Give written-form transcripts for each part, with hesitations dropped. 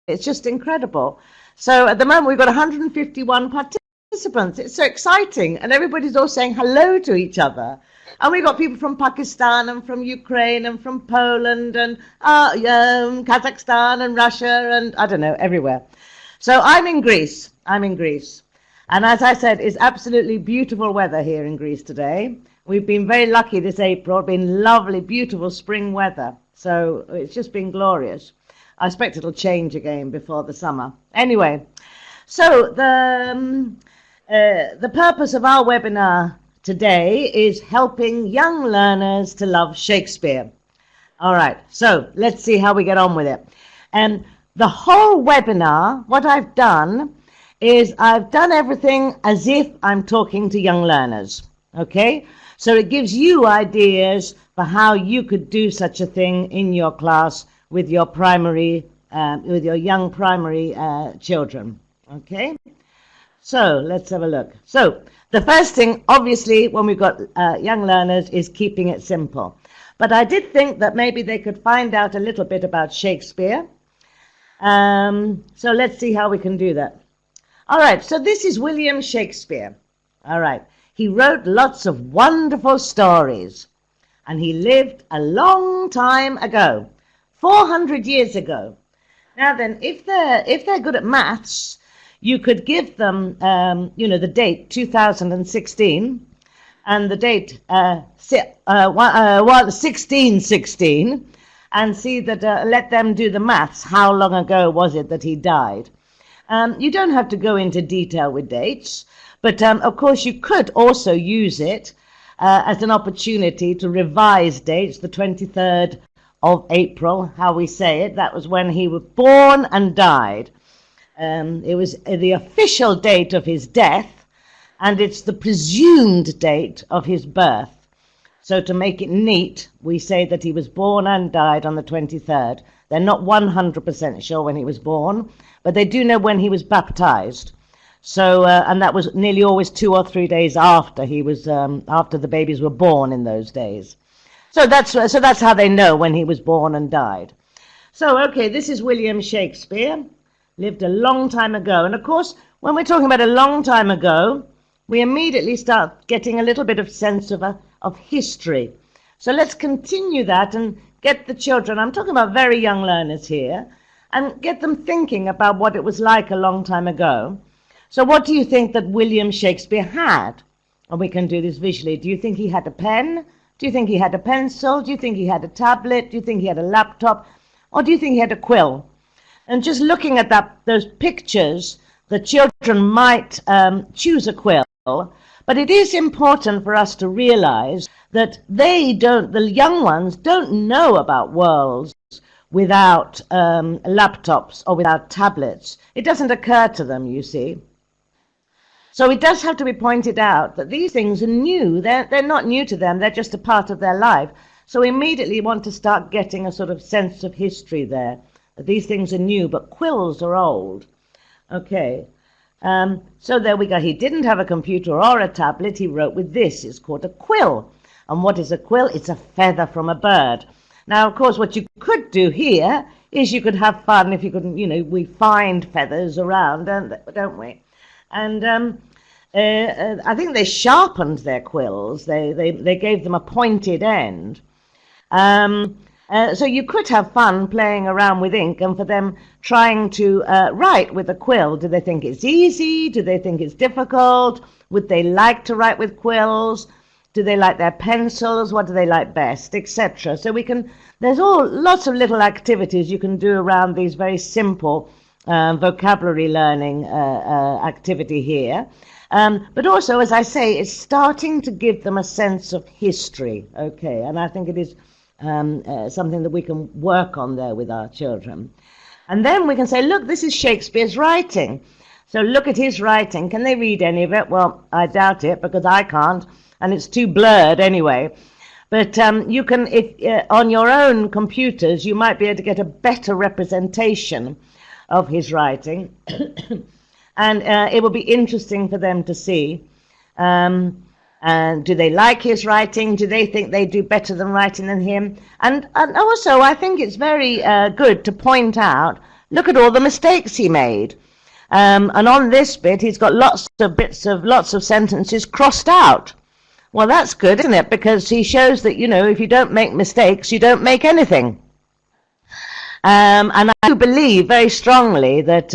It's just incredible. So at the moment, we've got 151 participants. It's so exciting. And everybody's all saying hello to each other. And we've got people from Pakistan and from Ukraine and from Poland and Kazakhstan and Russia and I don't know, everywhere. So I'm in Greece. And as I said, it's absolutely beautiful weather here in Greece today. We've been very lucky this April. It's been lovely, beautiful spring weather. So it's just been glorious. I expect it'll change again before the summer. Anyway, so the purpose of our webinar today is helping young learners to love Shakespeare. All right, so let's see how we get on with it. And the whole webinar, what I've done is I've done everything as if I'm talking to young learners, okay? So it gives you ideas for how you could do such a thing in your class with your young primary children, okay? So let's have a look. So the first thing, obviously, when we've got young learners, is keeping it simple. But I did think that maybe they could find out a little bit about Shakespeare. So let's see how we can do that. All right, so this is William Shakespeare. All right, he wrote lots of wonderful stories, and he lived a long time ago, 400 years ago. Now then, if they're good at maths, you could give them, the date 2016 and the date 1616 and see that, let them do the maths. How long ago was it that he died? You don't have to go into detail with dates, but of course you could also use it as an opportunity to revise dates, the 23rd of April, how we say it. That was when he was born and died. It was the official date of his death, and it's the presumed date of his birth. So to make it neat, we say that he was born and died on the 23rd. They're not 100% sure when he was born, but they do know when he was baptized. So, and that was nearly always 2 or 3 days after he was, after the babies were born in those days. So that's how they know when he was born and died. So, okay, this is William Shakespeare. Lived a long time ago. And of course, when we're talking about a long time ago, we immediately start getting a little bit of sense of history. So let's continue that and get the children, I'm talking about very young learners here, and get them thinking about what it was like a long time ago. So what do you think that William Shakespeare had? And we can do this visually. Do you think he had a pen? Do you think he had a pencil? Do you think he had a tablet? Do you think he had a laptop? Or do you think he had a quill? And just looking at those pictures, the children might choose a quill, but it is important for us to realize that the young ones don't know about worlds without laptops or without tablets. It doesn't occur to them, you see. So it does have to be pointed out that these things are new. They're not new to them. They're just a part of their life. So we immediately want to start getting a sort of sense of history there. These things are new, but quills are old. Okay, so there we go. He didn't have a computer or a tablet. He wrote with this. It's called a quill. And what is a quill? It's a feather from a bird. Now, of course, what you could do here is you could have fun if you couldn't, we find feathers around, don't we? And I think they sharpened their quills. They gave them a pointed end. So you could have fun playing around with ink and for them trying to write with a quill. Do they think it's easy? Do they think it's difficult? Would they like to write with quills? Do they like their pencils? What do they like best, etc.? So there's lots of little activities you can do around these very simple vocabulary learning activity here. But also, as I say, it's starting to give them a sense of history, okay? And I think it is something that we can work on there with our children. And then we can say, look, this is Shakespeare's writing. So look at his writing. Can they read any of it? Well, I doubt it because I can't, and it's too blurred anyway. But you can, if on your own computers, you might be able to get a better representation of his writing. And it will be interesting for them to see. And do they like his writing? Do they think they do better than writing than him? And also, I think it's very good to point out, look at all the mistakes he made. And on this bit, he's got lots of sentences crossed out. Well, that's good, isn't it? Because he shows that, if you don't make mistakes, you don't make anything. And I do believe very strongly that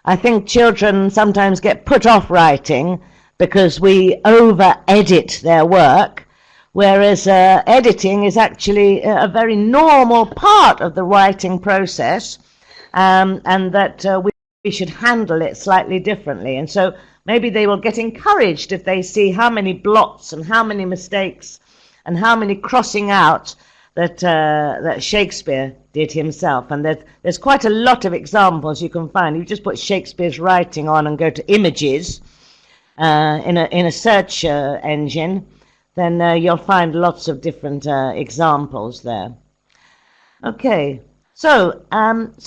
I think children sometimes get put off writing because we over-edit their work, whereas editing is actually a very normal part of the writing process, and that we should handle it slightly differently. And so maybe they will get encouraged if they see how many blots and how many mistakes and how many crossing out that Shakespeare did himself. And there's quite a lot of examples you can find. You just put Shakespeare's writing on and go to images in a search engine, then you'll find lots of different examples there. Okay. So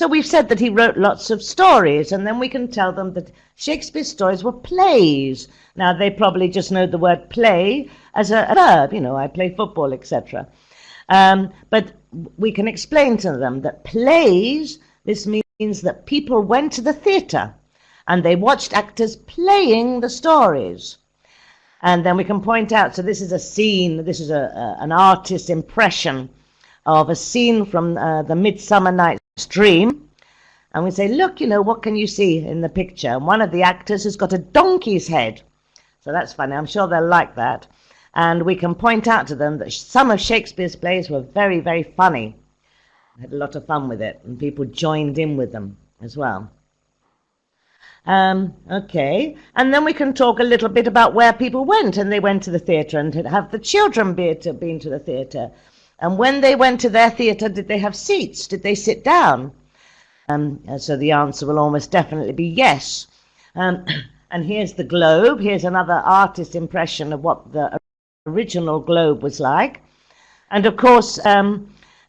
we've said that he wrote lots of stories, and then we can tell them that Shakespeare's stories were plays. Now, they probably just know the word play as a verb, I play football, etc. But we can explain to them that plays, this means that people went to the theatre and they watched actors playing the stories. And then we can point out, so this is a scene, this is an artist's impression of a scene from the Midsummer Night's Dream. And we say, look, what can you see in the picture? And one of the actors has got a donkey's head. So that's funny. I'm sure they'll like that. And we can point out to them that some of Shakespeare's plays were very, very funny. I had a lot of fun with it, and people joined in with them as well. Okay, and then we can talk a little bit about where people went, and they went to the theatre, and have the children been to the theatre. And when they went to their theatre, did they have seats? Did they sit down? So the answer will almost definitely be yes. And here's the globe. Here's another artist's impression of what the original globe was like. And of course, now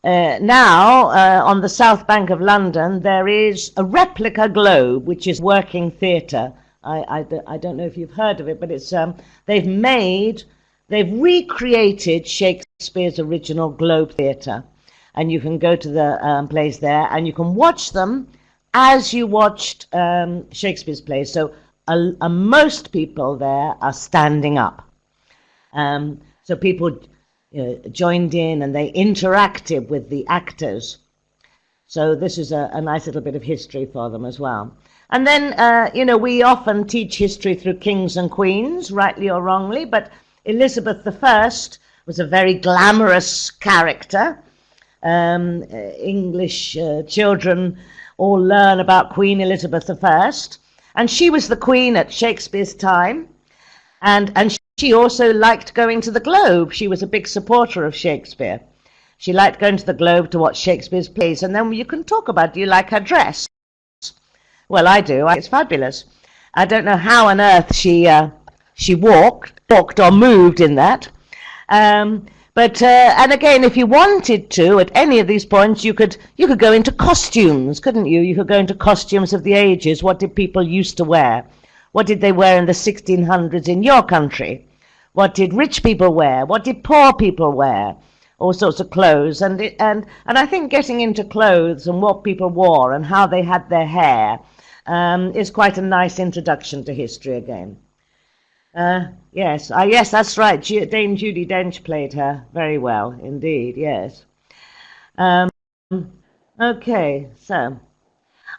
on the south bank of London, there is a replica globe, which is working theatre. I don't know if you've heard of it, but it's they've recreated Shakespeare's original Globe Theatre, and you can go to the plays there, and you can watch them as you watched Shakespeare's plays. So most people there are standing up. So people joined in, and they interacted with the actors. So this is a nice little bit of history for them as well. And then, we often teach history through kings and queens, rightly or wrongly, but Elizabeth I was a very glamorous character. English children all learn about Queen Elizabeth I, and she was the queen at Shakespeare's time, and she also liked going to the Globe. She was a big supporter of Shakespeare. She liked going to the Globe to watch Shakespeare's plays, and then you can talk about, do you like her dress? Well, I do. It's fabulous. I don't know how on earth she walked or moved in that. But and again, if you wanted to, at any of these points, you could go into costumes, couldn't you? You could go into costumes of the ages. What did people used to wear? What did they wear in the 1600s in your country? What did rich people wear? What did poor people wear? All sorts of clothes. And I think getting into clothes and what people wore and how they had their hair is quite a nice introduction to history again. Yes, that's right. Dame Judi Dench played her very well indeed, yes. Okay, so,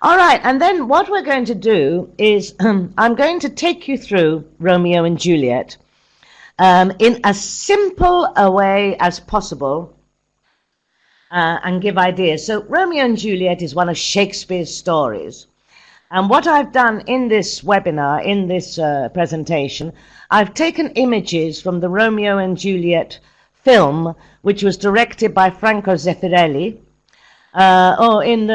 all right, and then what we're going to do is I'm going to take you through Romeo and Juliet in as simple a way as possible and give ideas. So Romeo and Juliet is one of Shakespeare's stories. And what I've done in this webinar, in this presentation, I've taken images from the Romeo and Juliet film, which was directed by Franco Zeffirelli, I'm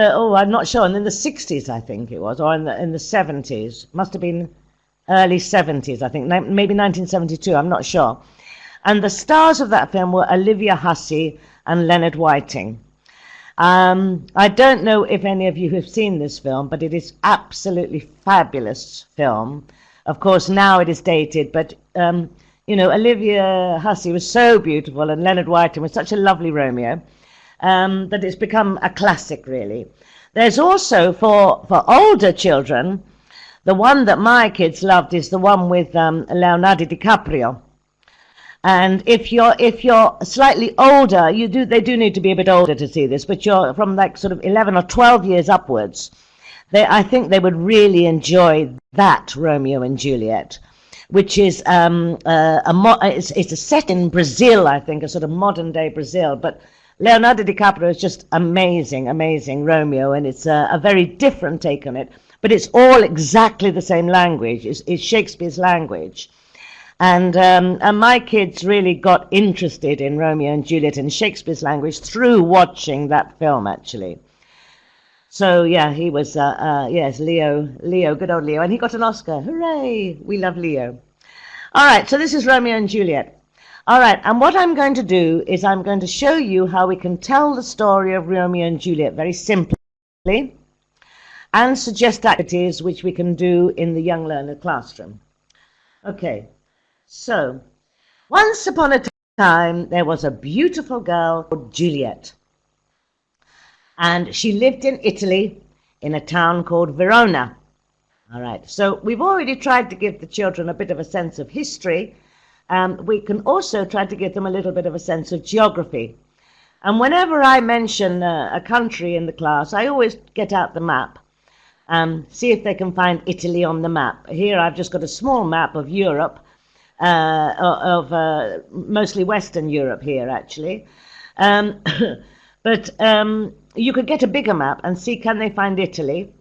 not sure, in the 60s, I think it was, or in the 70s. Must have been early 70s, I think, maybe 1972, I'm not sure. And the stars of that film were Olivia Hussey and Leonard Whiting. I don't know if any of you have seen this film, but it is absolutely fabulous film. Of course, now it is dated, but, Olivia Hussey was so beautiful, and Leonard Whiting was such a lovely Romeo, that it's become a classic, really. There's also, for older children, the one that my kids loved is the one with Leonardo DiCaprio. And if you're slightly older, they do need to be a bit older to see this, but you're from like sort of 11 or 12 years upwards, I think they would really enjoy that Romeo and Juliet, which is it's a set in Brazil, I think, a sort of modern day Brazil. But Leonardo DiCaprio is just amazing, amazing Romeo, and it's a very different take on it. But it's all exactly the same language. It's Shakespeare's language. And my kids really got interested in Romeo and Juliet and Shakespeare's language through watching that film, actually. So, yeah, he was, yes, Leo, good old Leo. And he got an Oscar. Hooray! We love Leo. All right, so this is Romeo and Juliet. All right, and what I'm going to do is I'm going to show you how we can tell the story of Romeo and Juliet very simply and suggest activities which we can do in the young learner classroom. Okay, so once upon a time there was a beautiful girl called Juliet. And she lived in Italy in a town called Verona. All right, so we've already tried to give the children a bit of a sense of history. We can also try to give them a little bit of a sense of geography. And whenever I mention a country in the class, I always get out the map, see if they can find Italy on the map. Here I've just got a small map of Europe, of mostly Western Europe here, actually. But you could get a bigger map and see, can they find Italy?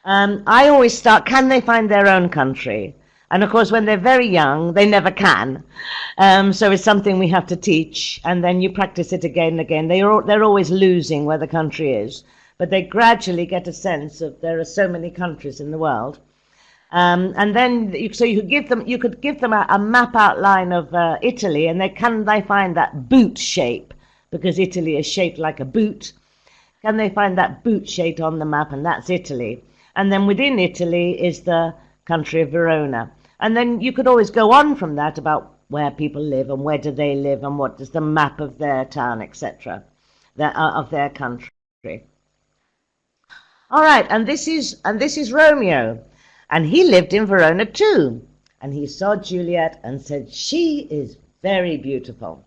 I always start, can they find their own country? And of course, when they're very young, they never can. So it's something we have to teach, and then you practice it again and again. They're always losing where the country is, but they gradually get a sense of there are so many countries in the world. And then, you could give them a map outline of Italy, and they find that boot shape, because Italy is shaped like a boot. Can they find that boot shape on the map, and that's Italy? And then within Italy is the country of Verona. And then you could always go on from that about where people live and where do they live and what is the map of their town, etc., of their country. All right, and this is Romeo, and he lived in Verona too, and he saw Juliet and said, she is very beautiful.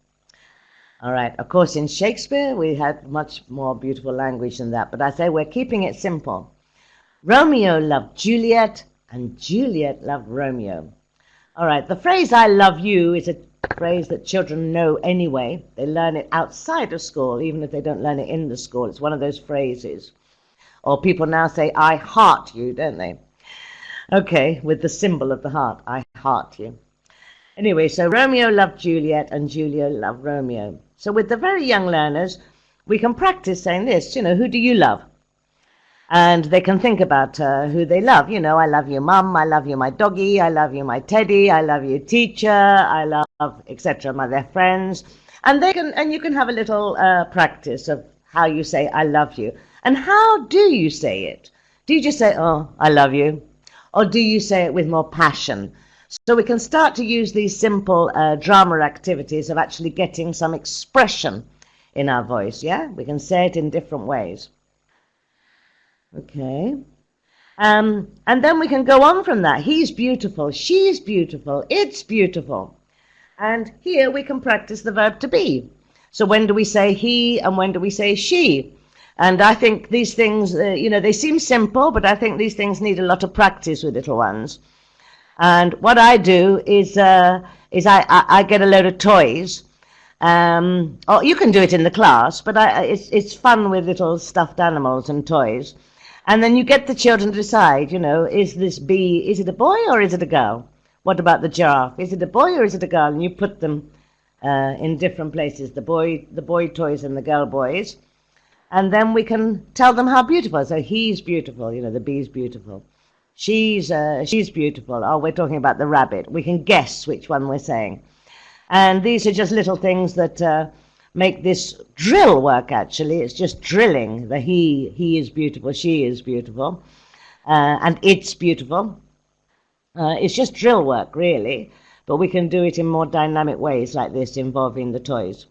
All right, of course, in Shakespeare, we had much more beautiful language than that, but I say we're keeping it simple. Romeo loved Juliet, and Juliet loved Romeo. All right, the phrase I love you is a phrase that children know anyway. They learn it outside of school, even if they don't learn it in the school. It's one of those phrases. Or people now say, I heart you, don't they? Okay, with the symbol of the heart, I heart you. Anyway, so Romeo loved Juliet, and Juliet loved Romeo. So with the very young learners, we can practice saying this, who do you love? And they can think about who they love. I love you, Mum, I love you, my doggy, I love you, my teddy, I love you, teacher, I love, etc., their friends. And you can have a little practice of how you say, I love you. And how do you say it? Do you just say, oh, I love you? Or do you say it with more passion? So we can start to use these simple drama activities of actually getting some expression in our voice, yeah? We can say it in different ways. Okay. And then we can go on from that. He's beautiful, she's beautiful, it's beautiful. And here we can practice the verb to be. So when do we say he and when do we say she? And I think these things, they seem simple, but I think these things need a lot of practice with little ones. And what I do is I get a load of toys. Or you can do it in the class, but it's fun with little stuffed animals and toys. And then you get the children to decide, is it a boy or is it a girl? What about the giraffe? Is it a boy or is it a girl? And you put them in different places, the boy toys and the girl boys. And then we can tell them how beautiful. So he's beautiful, the bee's beautiful. She's beautiful. Oh, we're talking about the rabbit. We can guess which one we're saying. And these are just little things that make this drill work, actually. It's just drilling. The he is beautiful, she is beautiful, and it's beautiful. It's just drill work, really. But we can do it in more dynamic ways like this, involving the toys.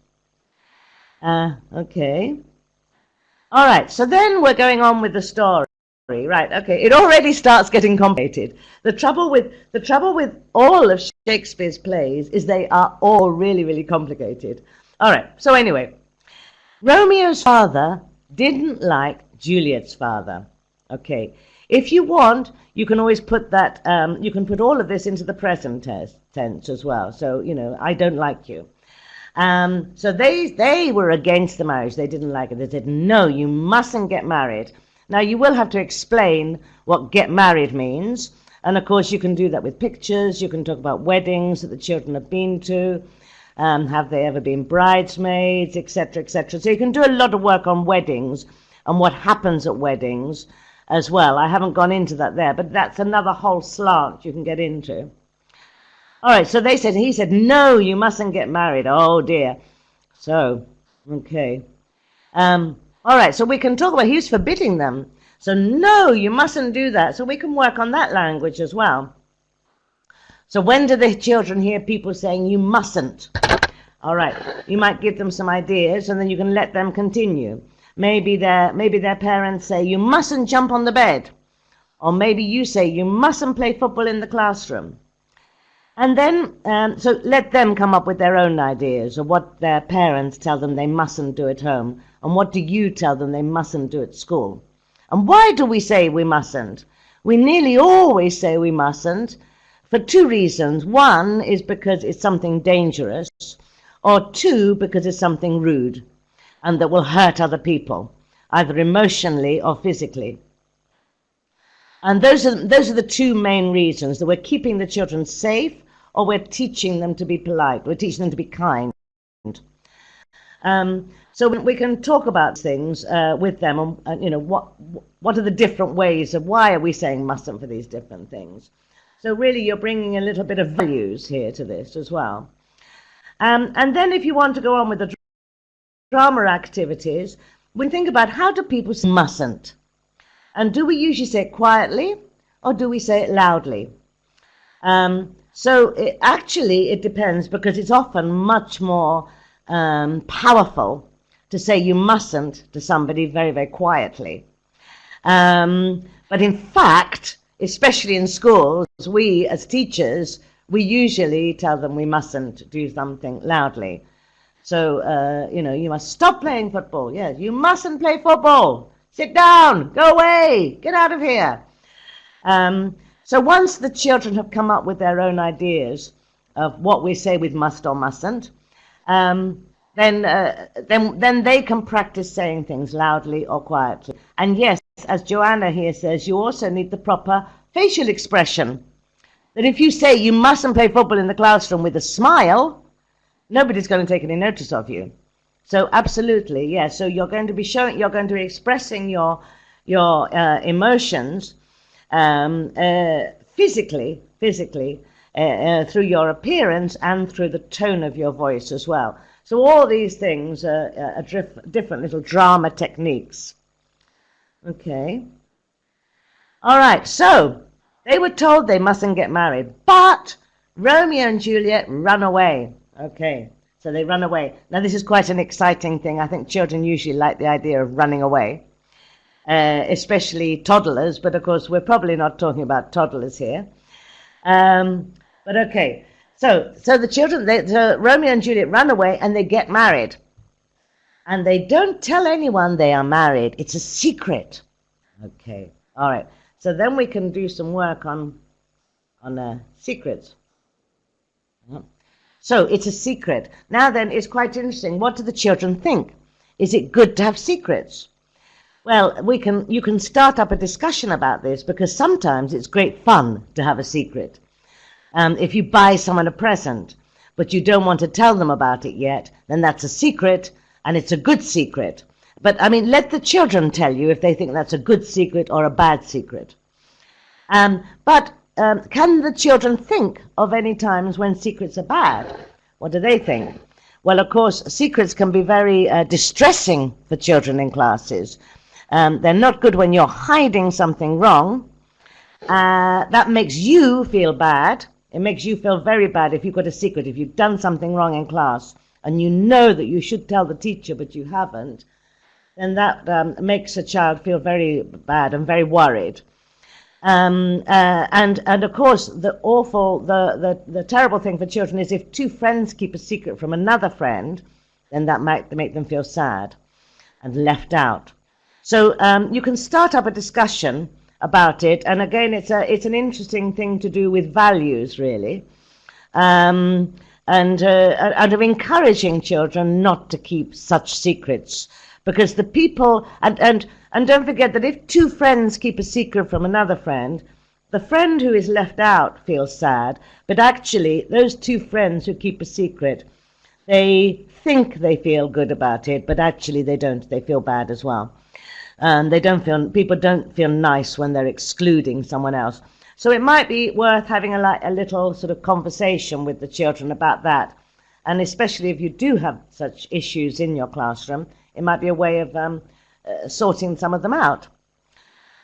Okay. All right, so then we're going on with the story. Right, okay, it already starts getting complicated. The trouble with all of Shakespeare's plays is they are all really, really complicated. All right, so anyway, Romeo's father didn't like Juliet's father. Okay, if you want, you can always put that, you can put all of this into the present tense as well. So, I don't like you. So they were against the marriage. They didn't like it. They said, no, you mustn't get married. Now, you will have to explain what get married means. And, of course, you can do that with pictures. You can talk about weddings that the children have been to. Have they ever been bridesmaids, etc., etc. So you can do a lot of work on weddings and what happens at weddings as well. I haven't gone into that there, but that's another whole slant you can get into. All right, so he said, no, you mustn't get married. Oh, dear. So, okay. All right, so we can talk about, he's forbidding them. So, no, you mustn't do that. So we can work on that language as well. So when do the children hear people saying, you mustn't? All right, you might give them some ideas, and then you can let them continue. Maybe their parents say, you mustn't jump on the bed. Or maybe you say, you mustn't play football in the classroom. And then, so let them come up with their own ideas of what their parents tell them they mustn't do at home, and what do you tell them they mustn't do at school. And why do we say we mustn't? We nearly always say we mustn't for two reasons. One is because it's something dangerous, or two, because it's something rude, and that will hurt other people, either emotionally or physically. And those are the two main reasons, that we're keeping the children safe, or we're teaching them to be polite, we're teaching them to be kind. So we can talk about things with them, and what are the different ways of why are we saying mustn't for these different things. So really you're bringing a little bit of values here to this as well. And then if you want to go on with the drama activities, we think about how do people say mustn't? And do we usually say it quietly, or do we say it loudly? So it depends, because it's often much more powerful to say you mustn't to somebody very, very quietly. But in fact, especially in schools, we as teachers, we usually tell them we mustn't do something loudly. So, you must stop playing football. Yes, you mustn't play football. Sit down, go away, get out of here. So once the children have come up with their own ideas of what we say with must or mustn't, then they can practice saying things loudly or quietly. And yes, as Joanna here says, you also need the proper facial expression. That if you say you mustn't play football in the classroom with a smile, nobody's going to take any notice of you. So absolutely, yes. Yeah. So you're going to be expressing your emotions physically, through your appearance and through the tone of your voice as well. So all these things are different little drama techniques. Okay. All right, so they were told they mustn't get married, but Romeo and Juliet run away. Okay, so they run away. Now this is quite an exciting thing. I think children usually like the idea of running away. Especially toddlers, but of course we're probably not talking about toddlers here. But okay, so the children, Romeo and Juliet run away and they get married. And they don't tell anyone they are married. It's a secret. Okay, all right. So then we can do some work on secrets. So it's a secret. Now then, it's quite interesting. What do the children think? Is it good to have secrets? Well, you can start up a discussion about this, because sometimes it's great fun to have a secret. If you buy someone a present, but you don't want to tell them about it yet, then that's a secret, and it's a good secret. But, let the children tell you if they think that's a good secret or a bad secret. But can the children think of any times when secrets are bad? What do they think? Well, of course, secrets can be very distressing for children in classes. They're not good when you're hiding something wrong. That makes you feel bad. It makes you feel very bad if you've got a secret, if you've done something wrong in class and you know that you should tell the teacher but you haven't. then that makes a child feel very bad and very worried. And of course, the terrible thing for children is if two friends keep a secret from another friend, then that might make them feel sad and left out. So you can start up a discussion about it, and again, it's an interesting thing to do with values, really, and of encouraging children not to keep such secrets, because the people and don't forget that if two friends keep a secret from another friend, the friend who is left out feels sad, but actually those two friends who keep a secret, they think they feel good about it, but actually they don't. They feel bad as well. People don't feel nice when they're excluding someone else. So it might be worth having a little sort of conversation with the children about that. And especially if you do have such issues in your classroom, it might be a way of sorting some of them out.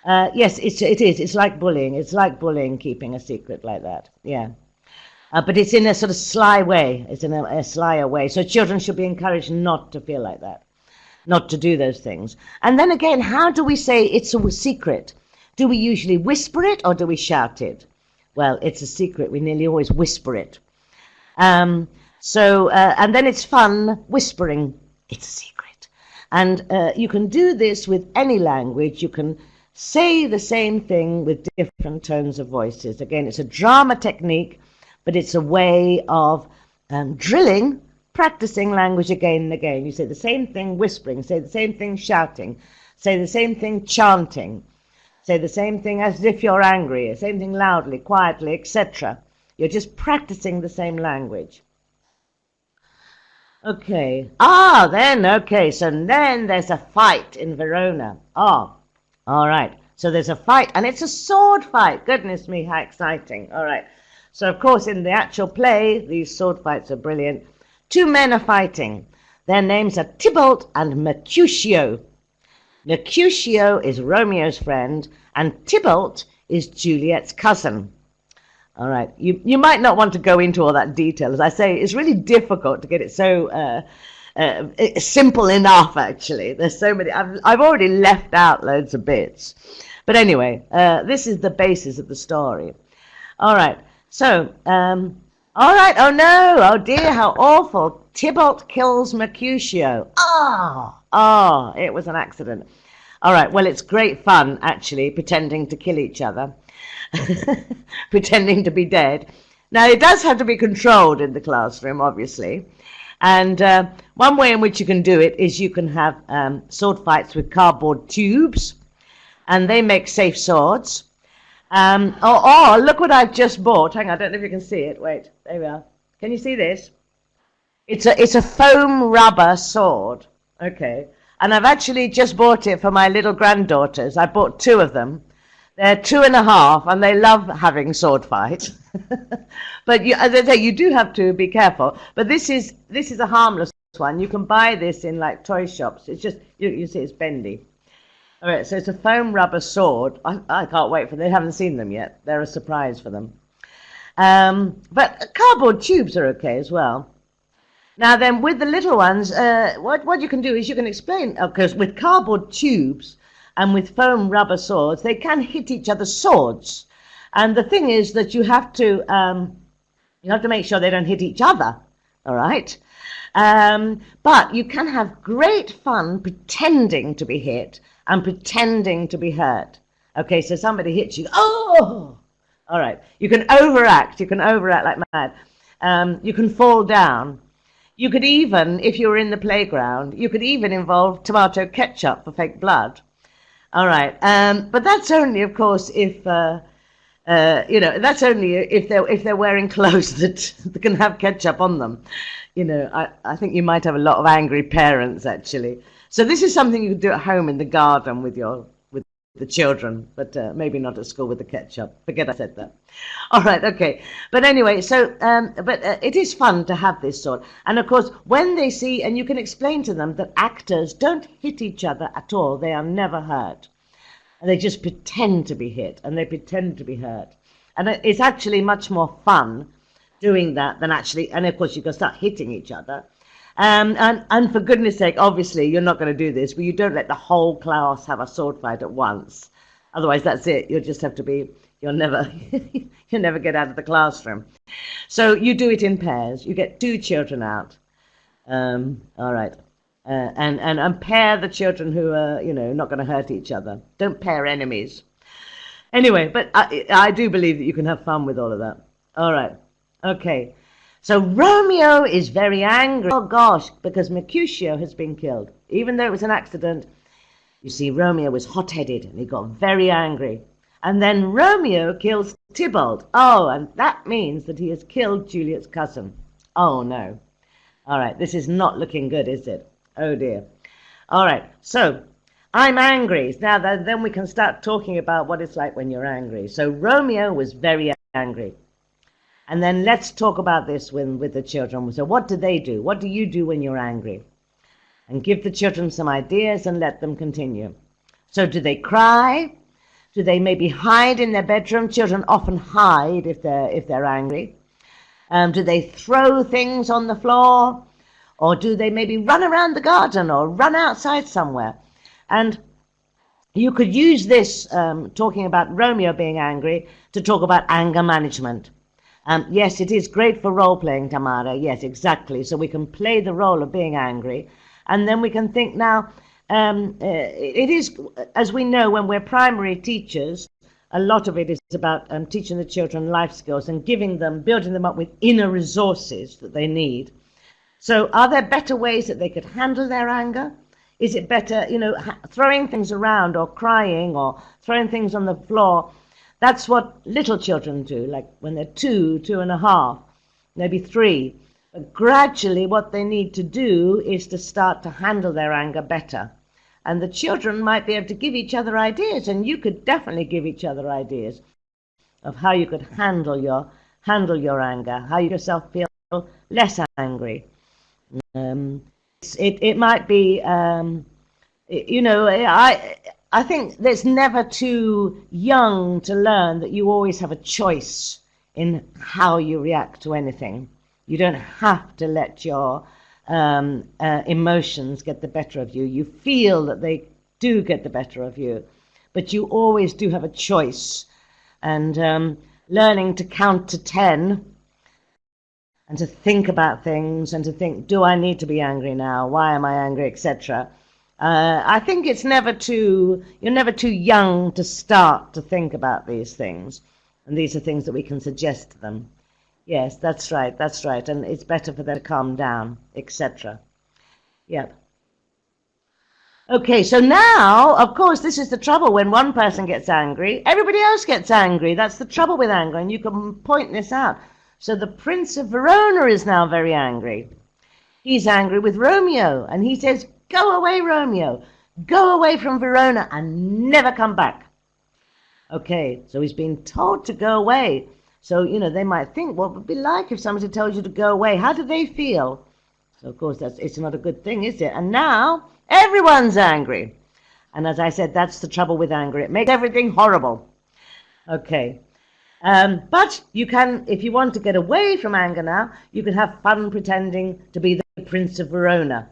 Yes, it is. It's like bullying. It's like bullying, keeping a secret like that. Yeah. But it's in a sort of sly way. It's in a slyer way. So children should be encouraged not to feel like that, not to do those things. And then again, how do we say it's a secret? Do we usually whisper it or do we shout it? Well, it's a secret. We nearly always whisper it. And then it's fun whispering, it's a secret. And you can do this with any language. You can say the same thing with different tones of voices. Again, it's a drama technique, but it's a way of drilling, practicing language again and again. You say the same thing whispering, say the same thing shouting, say the same thing chanting, say the same thing as if you're angry, the same thing loudly, quietly, etc. You're just practicing the same language. Okay. So then there's a fight in Verona. All right. So there's a fight, and it's a sword fight. Goodness me, how exciting. All right. So, of course, in the actual play, these sword fights are brilliant. Two men are fighting. Their names are Tybalt and Mercutio. Mercutio is Romeo's friend, and Tybalt is Juliet's cousin. All right. You might not want to go into all that detail. As I say, it's really difficult to get it so simple enough, actually. There's so many. I've already left out loads of bits. But anyway, this is the basis of the story. All right. So, all right. Oh, no. Oh, dear. How awful. Tybalt kills Mercutio. It was an accident. All right. Well, it's great fun, actually, pretending to kill each other. Pretending to be dead. Now, it does have to be controlled in the classroom, obviously. And one way in which you can do it is you can have sword fights with cardboard tubes, and they make safe swords. Look what I've just bought. Hang on, I don't know if you can see it. Wait, there we are. Can you see this? It's a foam rubber sword. Okay. And I've actually just bought it for my little granddaughters. I bought two of them. They're 2.5, and they love having sword fights. But as I say, you do have to be careful. But this is a harmless one. You can buy this in like toy shops. It's just you see it's bendy. All right, so it's a foam rubber sword. I can't wait for them. They haven't seen them yet. They're a surprise for them. But cardboard tubes are okay as well. Now then, with the little ones, what you can do is you can explain, because with cardboard tubes and with foam rubber swords, they can hit each other's swords. And the thing is that you have to make sure they don't hit each other, all right? But you can have great fun pretending to be hit and pretending to be hurt. Okay, so somebody hits you, all right. You can overact like mad. You can fall down. You could even, if you were in the playground, you could even involve tomato ketchup for fake blood. All right, but that's only, of course, if that's only if they're wearing clothes that can have ketchup on them. I think you might have a lot of angry parents, actually. So this is something you could do at home in the garden with the children, but maybe not at school with the ketchup. Forget I said that. All right, okay. But anyway, so it is fun to have this sort. And of course, when they see, and you can explain to them that actors don't hit each other at all. They are never hurt. And they just pretend to be hit, and they pretend to be hurt. And it's actually much more fun doing that than actually, and of course you can start hitting each other. And for goodness sake, obviously, you're not going to do this, but you don't let the whole class have a sword fight at once. Otherwise, that's it. You'll just have to be, you'll never, you'll never get out of the classroom. So you do it in pairs. You get 2 children out. All right. And pair the children who are, not going to hurt each other. Don't pair enemies. Anyway, but I do believe that you can have fun with all of that. All right. Okay. So Romeo is very angry. Oh gosh, because Mercutio has been killed. Even though it was an accident, you see, Romeo was hot-headed and he got very angry. And then Romeo kills Tybalt. Oh, and that means that he has killed Juliet's cousin. Oh no. All right, this is not looking good, is it? Oh dear. All right, so I'm angry. Now then we can start talking about what it's like when you're angry. So Romeo was very angry. And then let's talk about this with the children. So what do they do? What do you do when you're angry? And give the children some ideas and let them continue. So do they cry? Do they maybe hide in their bedroom? Children often hide if they're angry. Do they throw things on the floor? Or do they maybe run around the garden or run outside somewhere? And you could use this, talking about Romeo being angry, to talk about anger management. Yes, it is great for role-playing, Tamara. Yes, exactly. So we can play the role of being angry. And then we can think now, it is, as we know, when we're primary teachers, a lot of it is about teaching the children life skills and building them up with inner resources that they need. So are there better ways that they could handle their anger? Is it better, throwing things around or crying or throwing things on the floor? That's what little children do, like when they're 2, 2.5, maybe 3. But gradually what they need to do is to start to handle their anger better. And the children might be able to give each other ideas, and you could definitely give each other ideas of how you could handle your anger, how you yourself feel less angry. It might be, I think it's never too young to learn that you always have a choice in how you react to anything. You don't have to let your emotions get the better of you. You feel that they do get the better of you, but you always do have a choice. And learning to count to 10 and to think about things and to think, do I need to be angry now? Why am I angry, etc. I think you're never too young to start to think about these things. And these are things that we can suggest to them. Yes, that's right. And it's better for them to calm down, etc. Yep. Okay, so now, of course, this is the trouble. When one person gets angry, everybody else gets angry. That's the trouble with anger, and you can point this out. So the Prince of Verona is now very angry. He's angry with Romeo, and he says, "Go away, Romeo. Go away from Verona and never come back." Okay, so he's been told to go away. So, they might think, what would it be like if somebody told you to go away? How do they feel? So, of course, it's not a good thing, is it? And now everyone's angry. And as I said, that's the trouble with anger. It makes everything horrible. Okay. But you can, if you want to get away from anger now, you can have fun pretending to be the Prince of Verona.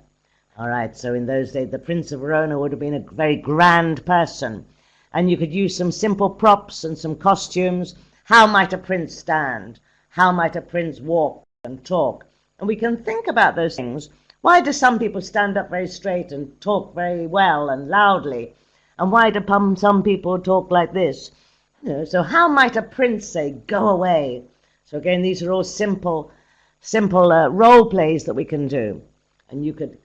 All right, so in those days, the Prince of Verona would have been a very grand person. And you could use some simple props and some costumes. How might a prince stand? How might a prince walk and talk? And we can think about those things. Why do some people stand up very straight and talk very well and loudly? And why do some people talk like this? So how might a prince say, "Go away"? So again, these are all simple role plays that we can do. And you could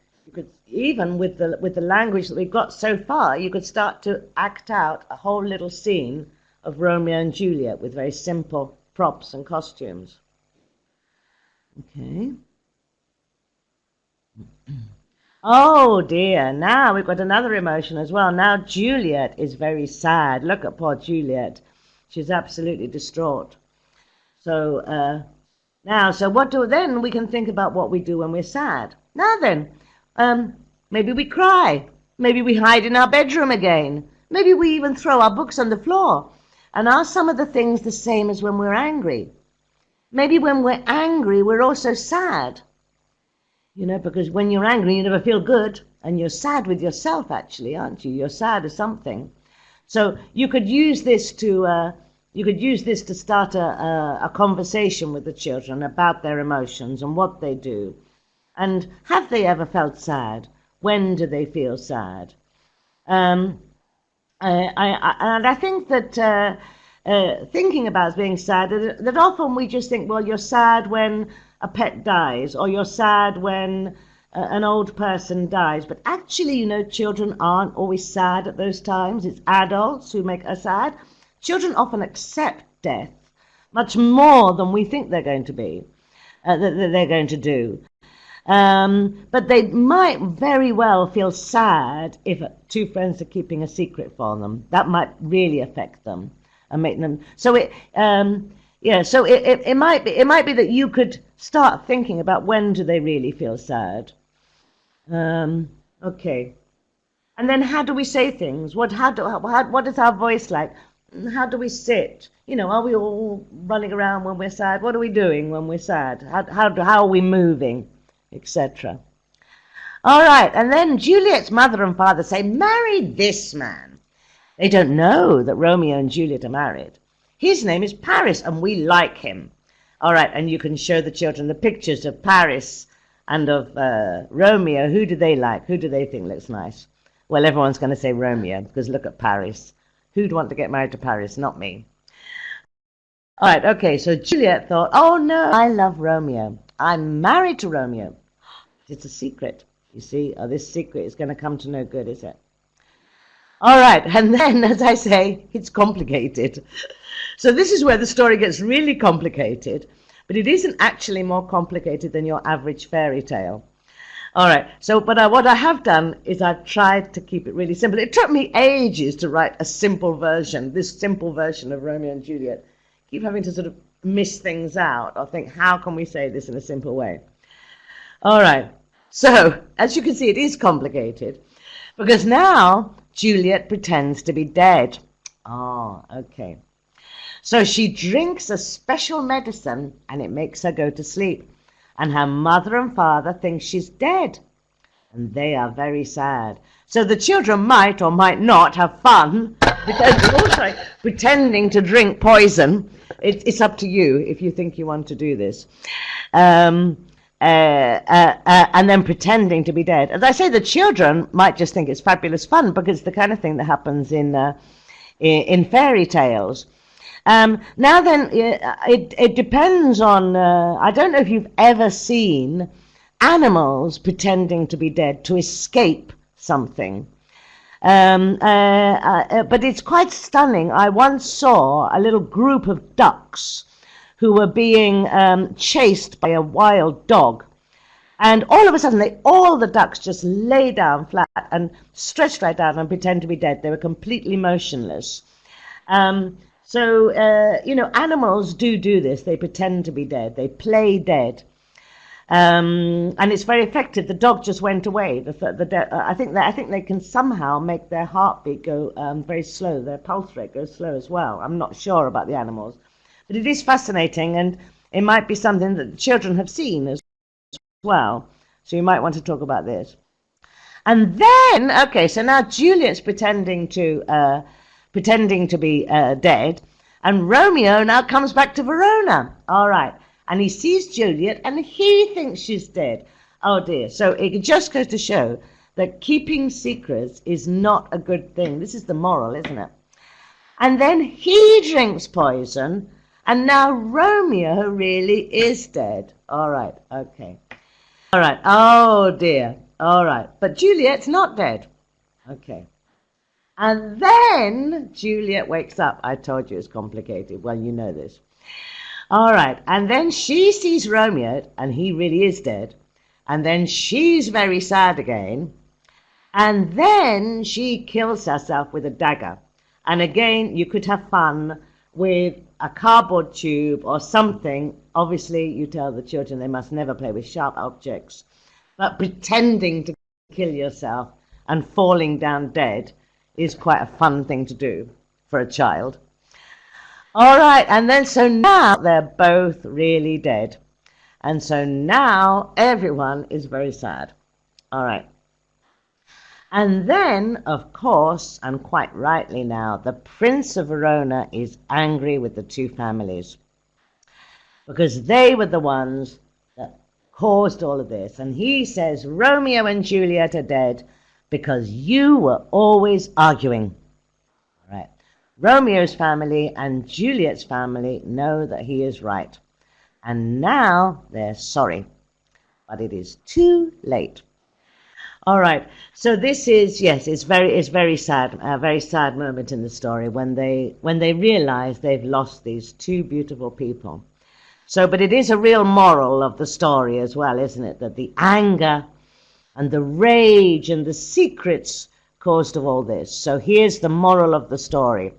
even with the language that we've got so far, you could start to act out a whole little scene of Romeo and Juliet with very simple props and costumes. Okay. Oh dear, now we've got another emotion as well. Now Juliet is very sad. Look at poor Juliet. She's absolutely distraught. So then we can think about what we do when we're sad. Now then, maybe we cry. Maybe we hide in our bedroom again. Maybe we even throw our books on the floor. And are some of the things the same as when we're angry? Maybe when we're angry, we're also sad. because when you're angry, you never feel good, and you're sad with yourself, actually, aren't you? You're sad at something. So you could use this to start a conversation with the children about their emotions and what they do, and have they ever felt sad? When do they feel sad? And I think that thinking about being sad, that often we just think, well, you're sad when a pet dies, or you're sad when an old person dies. But actually, children aren't always sad at those times. It's adults who make us sad. Children often accept death much more than we think they're going to be, that they're going to do. But they might very well feel sad if two friends are keeping a secret from them. That might really affect them and make them. So it might be that you could start thinking about when do they really feel sad. Okay, and then how do we say things? What is our voice like? How do we sit? Are we all running around when we're sad? What are we doing when we're sad? How are we moving, etc. All right, and then Juliet's mother and father say, marry this man. They don't know that Romeo and Juliet are married. His name is Paris, and we like him. All right, and you can show the children the pictures of Paris and of Romeo. Who do they like? Who do they think looks nice? Well, everyone's going to say Romeo, because look at Paris. Who'd want to get married to Paris? Not me. All right, okay, so Juliet thought, oh no, I love Romeo. I'm married to Romeo. It's a secret, you see. Oh, this secret is going to come to no good, is it? All right, and then, as I say, it's complicated. So this is where the story gets really complicated, but it isn't actually more complicated than your average fairy tale. All right, so what I have done is I've tried to keep it really simple. It took me ages to write a simple version, this simple version of Romeo and Juliet. Keep having to sort of miss things out or think, how can we say this in a simple way? All right, so as you can see, it is complicated because now Juliet pretends to be dead. Oh, okay. So she drinks a special medicine and it makes her go to sleep. And her mother and father think she's dead. And they are very sad. So the children might or might not have fun pretending to drink poison. It's up to you if you think you want to do this. And then pretending to be dead. As I say, the children might just think it's fabulous fun because it's the kind of thing that happens in fairy tales. Now then, it depends on, I don't know if you've ever seen animals pretending to be dead to escape something. But it's quite stunning. I once saw a little group of ducks who were being chased by a wild dog. And all of a sudden, all the ducks just lay down flat and stretched right down and pretend to be dead. They were completely motionless. So, animals do this. They pretend to be dead. They play dead. And it's very effective. The dog just went away. I think they can somehow make their heartbeat go very slow. Their pulse rate goes slow as well. I'm not sure about the animals. But it is fascinating, and it might be something that the children have seen as well. So you might want to talk about this. And then, okay, so now Juliet's pretending to be dead, and Romeo now comes back to Verona. All right, and he sees Juliet, and he thinks she's dead. Oh dear! So it just goes to show that keeping secrets is not a good thing. This is the moral, isn't it? And then he drinks poison, and now Romeo really is dead. All right, okay. All right. Oh dear. All right, but Juliet's not dead. Okay. And then Juliet wakes up. I told you it's complicated. Well, you know this. All right. And then she sees Romeo, and he really is dead. And then she's very sad again. And then she kills herself with a dagger. And again, you could have fun with a cardboard tube or something. Obviously, you tell the children they must never play with sharp objects. But pretending to kill yourself and falling down dead is quite a fun thing to do for a child. All right, and then so now they're both really dead. And so now everyone is very sad. All right. And then, of course, and quite rightly now, the Prince of Verona is angry with the two families because they were the ones that caused all of this. And he says, Romeo and Juliet are dead because you were always arguing. All right. Romeo's family and Juliet's family know that he is right. And now they're sorry. But it is too late. All right. So this is, yes, it's very sad, a very sad moment in the story when they realize they've lost these two beautiful people. So, but it is a real moral of the story as well, isn't it? That the anger and the rage and the secrets caused of all this. So here's the moral of the story.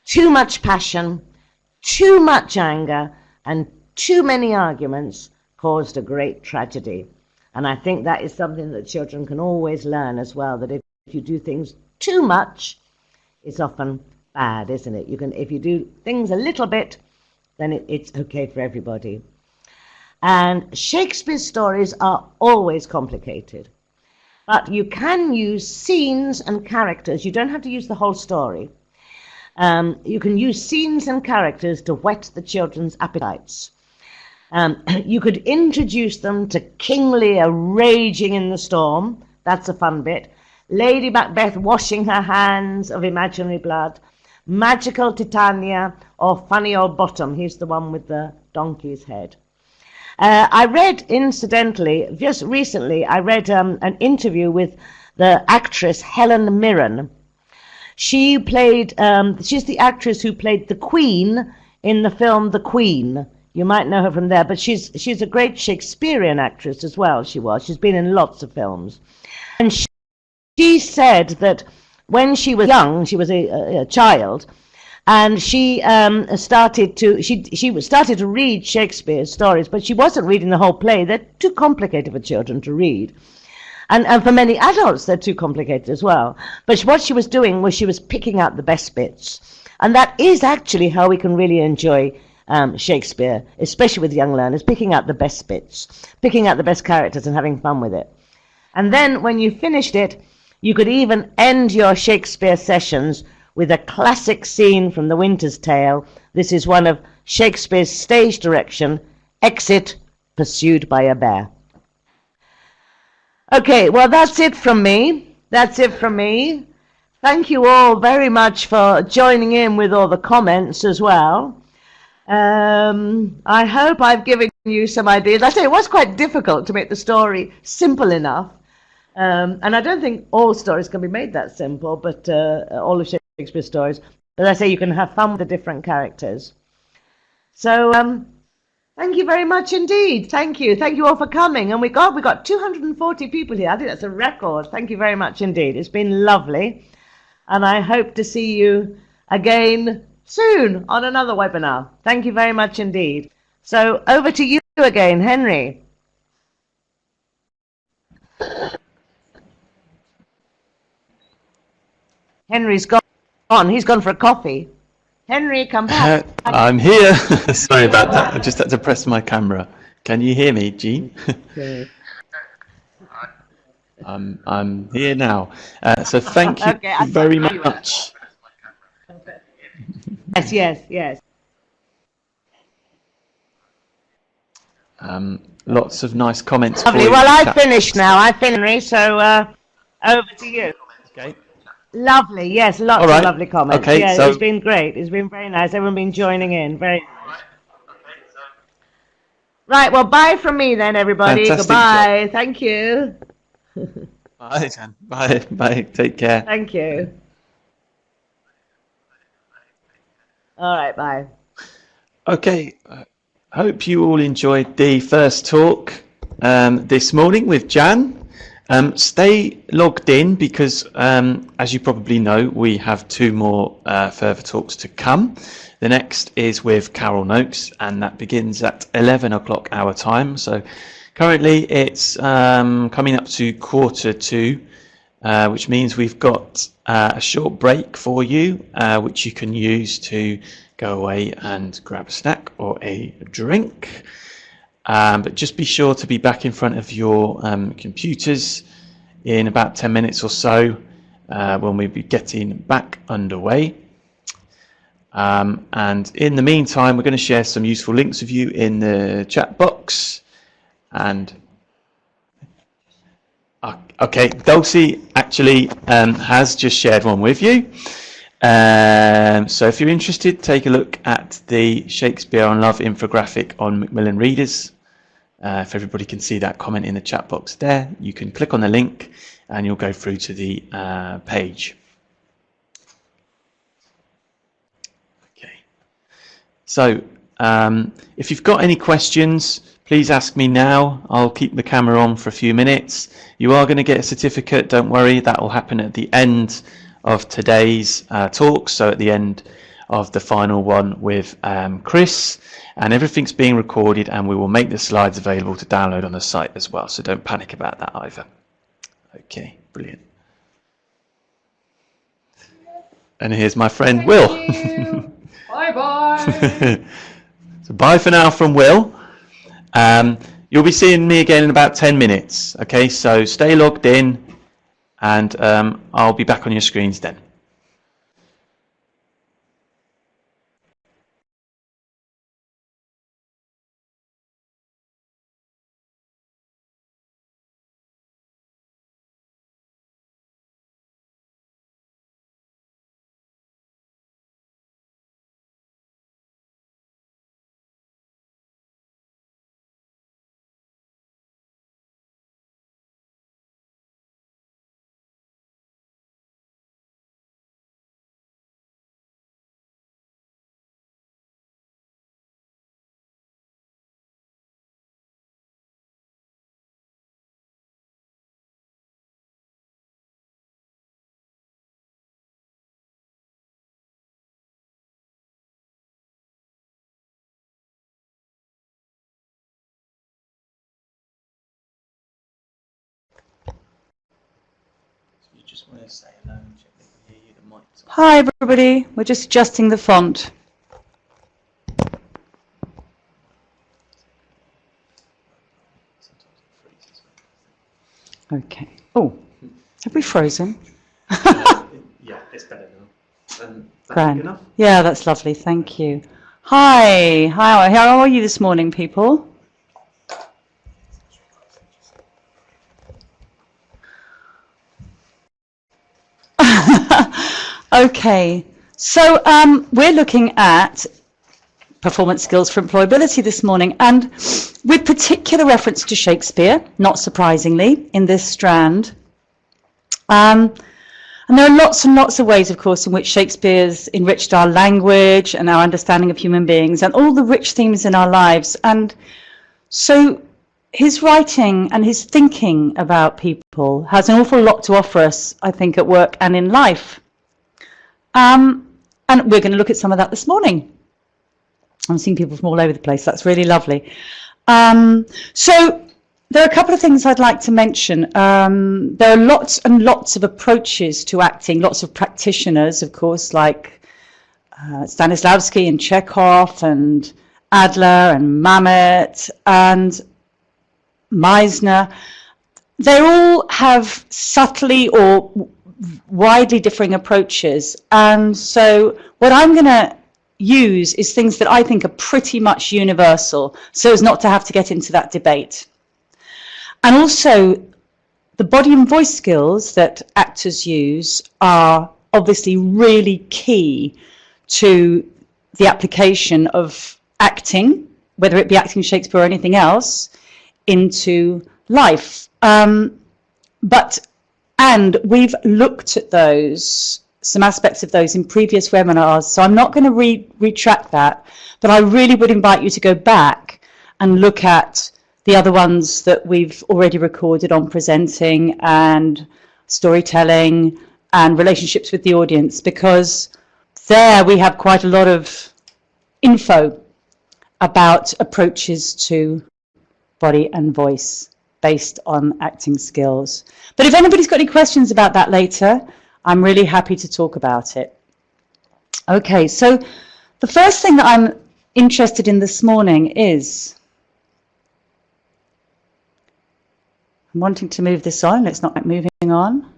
Too much passion, too much anger, and too many arguments caused a great tragedy. And I think that is something that children can always learn as well, that if you do things too much, it's often bad, isn't it? You can, if you do things a little bit, then it's okay for everybody. And Shakespeare's stories are always complicated. But you can use scenes and characters. You don't have to use the whole story. You can use scenes and characters to whet the children's appetites. You could introduce them to King Lear raging in the storm. That's a fun bit. Lady Macbeth washing her hands of imaginary blood. Magical Titania or Funny Old Bottom. He's the one with the donkey's head. I read, incidentally, just recently, I read an interview with the actress Helen Mirren. She played, she's the actress who played the Queen in the film The Queen. You might know her from there, but she's a great Shakespearean actress as well, she's been in lots of films. And she said that when she was young, she was a child, and she started to read Shakespeare's stories, but she wasn't reading the whole play. They're too complicated for children to read. And for many adults, they're too complicated as well. But what she was doing was she was picking out the best bits. And that is actually how we can really enjoy Shakespeare, especially with young learners, picking out the best bits, picking out the best characters and having fun with it. And then when you finished it, you could even end your Shakespeare sessions with a classic scene from The Winter's Tale. This is one of Shakespeare's stage direction, Exit, Pursued by a Bear. Okay, well, that's it from me. That's it from me. Thank you all very much for joining in with all the comments as well. I hope I've given you some ideas. I say it was quite difficult to make the story simple enough. And I don't think all stories can be made that simple, but all of Shakespeare's stories. But I say you can have fun with the different characters. So thank you very much indeed. Thank you. Thank you all for coming. And we got 240 people here. I think that's a record. Thank you very much indeed. It's been lovely. And I hope to see you again soon on another webinar. Thank you very much indeed. So over to you again, Henry. Henry's gone. He's gone for a coffee. Henry, come back. I'm here. Sorry about that. I just had to press my camera. Can you hear me, Jean? Okay. I'm here now. So thank you very much. Yes. Lots of nice comments. Lovely. Well, I've finished now. I've finished, so over to you. Okay. Lovely. Yes, lots of lovely comments. Okay, yeah, so it's been great. It's been very nice. Everyone been joining in. Very nice. Right. Well, bye from me then, everybody. Fantastic Goodbye. job. Thank you. Bye, Jan. Bye. Bye. Take care. Thank you. All right. Bye. Okay. Hope you all enjoyed the first talk this morning with Jan. Stay logged in because, as you probably know, we have two more further talks to come. The next is with Carol Noakes, and that begins at 11 o'clock our time. So currently it's coming up to 1:45, which means we've got a short break for you, which you can use to go away and grab a snack or a drink. But just be sure to be back in front of your computers in about 10 minutes or so when we'll be getting back underway. And in the meantime, we're going to share some useful links with you in the chat box. And okay, Dulcie actually has just shared one with you. So if you're interested, take a look at the Shakespeare on Love infographic on Macmillan Readers. If everybody can see that comment in the chat box there, you can click on the link and you'll go through to the page. Okay. So if you've got any questions, please ask me now. I'll keep the camera on for a few minutes. You are going to get a certificate, don't worry, that will happen at the end of today's talk, so at the end of the final one with Chris, and everything's being recorded and we will make the slides available to download on the site as well, so don't panic about that either. Okay, brilliant. And here's my friend Will. Bye bye. So bye for now from Will. You'll be seeing me again in about 10 minutes. Okay, so stay logged in and I'll be back on your screens then. Just want to say hello and check that we hear you. The mic's on. Hi everybody, we're just adjusting the font. Okay. Oh, have we frozen? Yeah, it's better now. Grand. Enough? Yeah, that's lovely, thank you. Hi, how are you this morning, people? Okay, so we're looking at performance skills for employability this morning, and with particular reference to Shakespeare, not surprisingly, in this strand. And there are lots and lots of ways, of course, in which Shakespeare's enriched our language and our understanding of human beings and all the rich themes in our lives. And so his writing and his thinking about people has an awful lot to offer us, I think, at work and in life. And we're going to look at some of that this morning. I'm seeing people from all over the place. That's really lovely. So there are a couple of things I'd like to mention. There are lots and lots of approaches to acting, lots of practitioners, of course, like Stanislavski and Chekhov and Adler and Mamet and Meisner. They all have subtly or widely differing approaches, and so what I'm going to use is things that I think are pretty much universal, so as not to have to get into that debate. And also the body and voice skills that actors use are obviously really key to the application of acting, whether it be acting Shakespeare or anything else, into life. And we've looked at those, some aspects of those in previous webinars, so I'm not going to retract that, but I really would invite you to go back and look at the other ones that we've already recorded on presenting and storytelling and relationships with the audience, because there we have quite a lot of info about approaches to body and voice based on acting skills. But if anybody's got any questions about that later, I'm really happy to talk about it. Okay, so the first thing that I'm interested in this morning is I'm wanting to move this on. It's not moving on.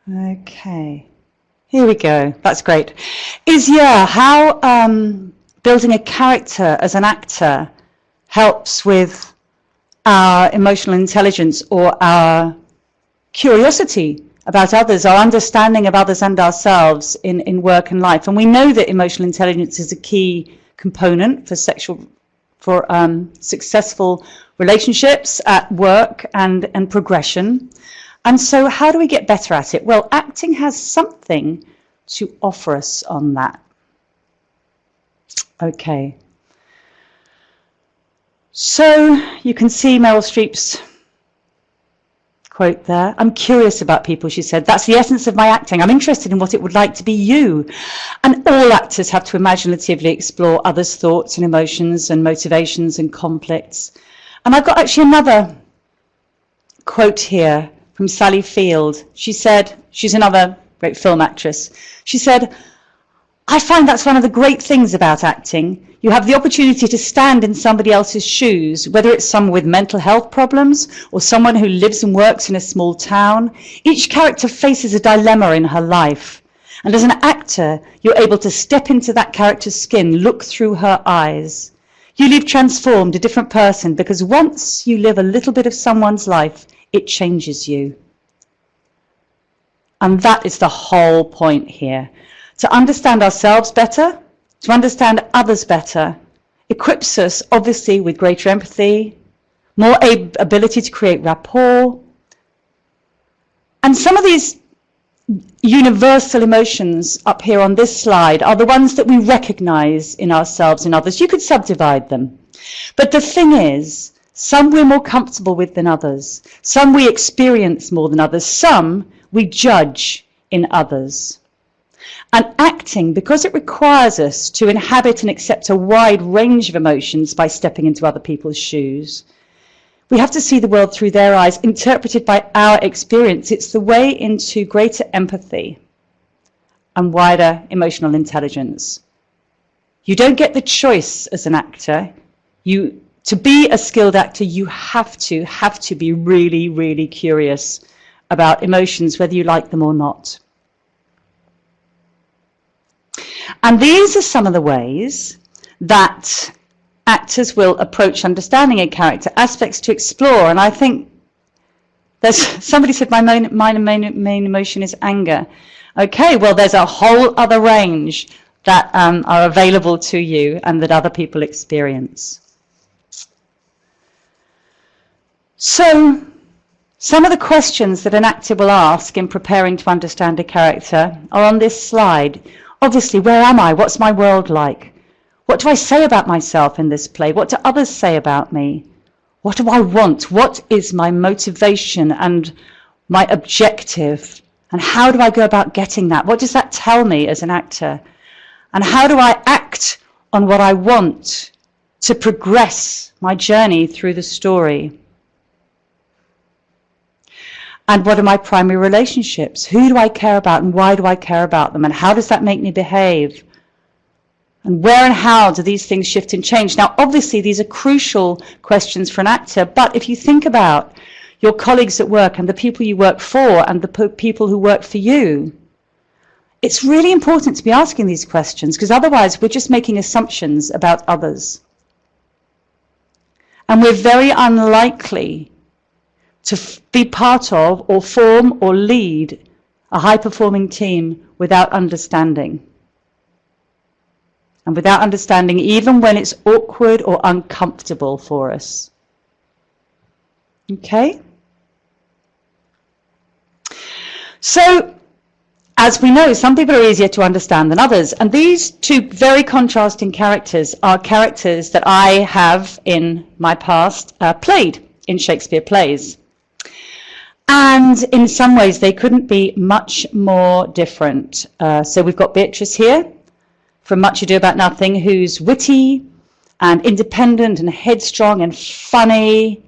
Okay. Here we go. That's great. How building a character as an actor helps with our emotional intelligence or our curiosity about others, our understanding of others and ourselves in work and life. And we know that emotional intelligence is a key component for successful relationships at work and progression. And so how do we get better at it? Well, acting has something to offer us on that. Okay. So you can see Meryl Streep's quote there. I'm curious about people, she said. That's the essence of my acting. I'm interested in what it would like to be you. And all actors have to imaginatively explore others' thoughts and emotions and motivations and conflicts. And I've got actually another quote here from Sally Field. She said, she's another great film actress. She said, I find that's one of the great things about acting. You have the opportunity to stand in somebody else's shoes, whether it's someone with mental health problems or someone who lives and works in a small town. Each character faces a dilemma in her life. And as an actor, you're able to step into that character's skin, look through her eyes. You leave transformed, a different person, because once you live a little bit of someone's life, it changes you. And that is the whole point here. To understand ourselves better, to understand others better, equips us, obviously, with greater empathy, more ability to create rapport. And some of these universal emotions up here on this slide are the ones that we recognize in ourselves and others. You could subdivide them. But the thing is, some we're more comfortable with than others. Some we experience more than others. Some we judge in others. And acting, because it requires us to inhabit and accept a wide range of emotions by stepping into other people's shoes, we have to see the world through their eyes, interpreted by our experience. It's the way into greater empathy and wider emotional intelligence. You don't get the choice as an actor. To be a skilled actor, you have to be really, really curious about emotions, whether you like them or not. And these are some of the ways that actors will approach understanding a character, aspects to explore. And I think somebody said my main emotion is anger. Okay, well, there's a whole other range that are available to you and that other people experience. So, some of the questions that an actor will ask in preparing to understand a character are on this slide. Obviously, where am I? What's my world like? What do I say about myself in this play? What do others say about me? What do I want? What is my motivation and my objective? And how do I go about getting that? What does that tell me as an actor? And how do I act on what I want to progress my journey through the story? And what are my primary relationships? Who do I care about and why do I care about them? And how does that make me behave? And where and how do these things shift and change? Now, obviously, these are crucial questions for an actor, but if you think about your colleagues at work and the people you work for and the people who work for you, it's really important to be asking these questions, because otherwise we're just making assumptions about others. And we're very unlikely to be part of or form or lead a high-performing team without understanding. And without understanding, even when it's awkward or uncomfortable for us. Okay? So, as we know, some people are easier to understand than others. And these two very contrasting characters are characters that I have, in my past, played in Shakespeare plays. And in some ways, they couldn't be much more different. So we've got Beatrice here, from Much Ado About Nothing, who's witty and independent and headstrong and funny,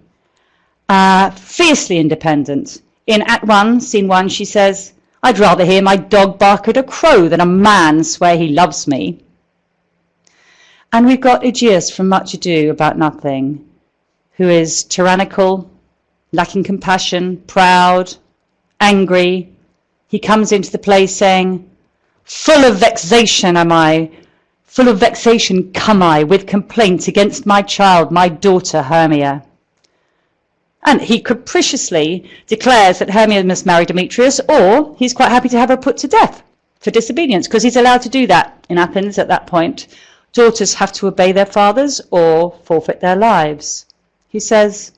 fiercely independent. In Act 1, Scene 1, she says, I'd rather hear my dog bark at a crow than a man swear he loves me. And we've got Aegeus from Much Ado About Nothing, who is tyrannical, lacking compassion, proud, angry. He comes into the play saying, "Full of vexation am I, full of vexation come I, with complaint against my child, my daughter Hermia." And he capriciously declares that Hermia must marry Demetrius, or he's quite happy to have her put to death for disobedience, because he's allowed to do that in Athens at that point. Daughters have to obey their fathers or forfeit their lives. He says,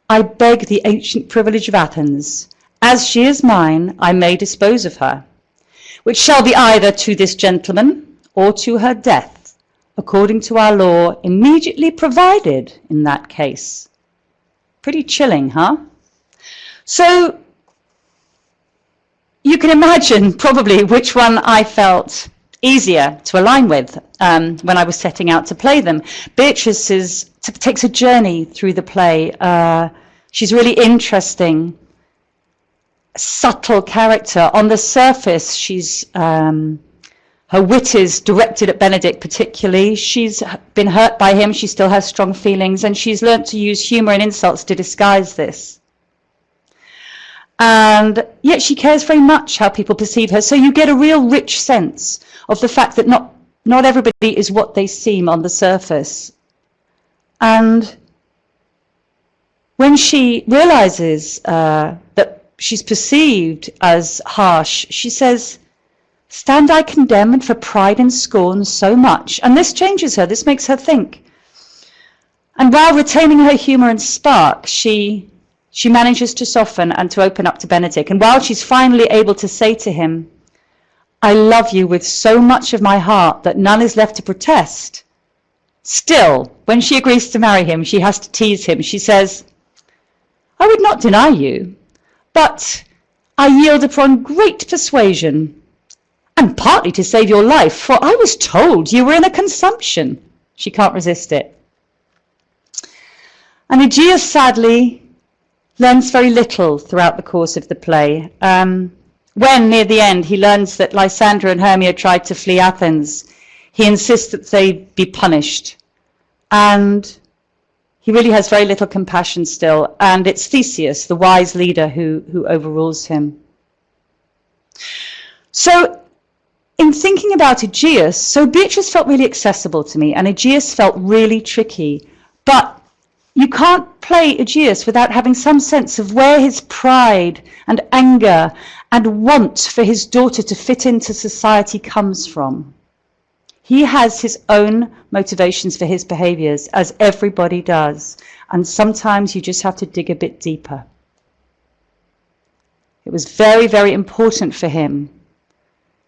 "I beg the ancient privilege of Athens, as she is mine, I may dispose of her, which shall be either to this gentleman or to her death, according to our law immediately provided in that case." Pretty chilling, huh? So you can imagine probably which one I felt easier to align with when I was setting out to play them. Beatrice takes a journey through the play. She's really interesting, subtle character. On the surface, she's her wit is directed at Benedict particularly. She's been hurt by him. She still has strong feelings, and she's learnt to use humour and insults to disguise this. And yet she cares very much how people perceive her. So you get a real rich sense of the fact that not everybody is what they seem on the surface. And when she realizes that she's perceived as harsh, she says, "Stand I condemned for pride and scorn so much?" And this changes her. This makes her think. And while retaining her humour and spark, she manages to soften and to open up to Benedict. And while she's finally able to say to him, "I love you with so much of my heart that none is left to protest," still, when she agrees to marry him, she has to tease him. She says, "I would not deny you, but I yield upon great persuasion, and partly to save your life, for I was told you were in a consumption." She can't resist it. And Aegeus, sadly, learns very little throughout the course of the play. When, near the end, he learns that Lysander and Hermia tried to flee Athens, he insists that they be punished. And he really has very little compassion still. And it's Theseus, the wise leader, who overrules him. So in thinking about Aegeus, so Beatrice felt really accessible to me, and Aegeus felt really tricky. But you can't play Aegeus without having some sense of where his pride and anger and want for his daughter to fit into society comes from. He has his own motivations for his behaviours, as everybody does, and sometimes you just have to dig a bit deeper. It was very, very important for him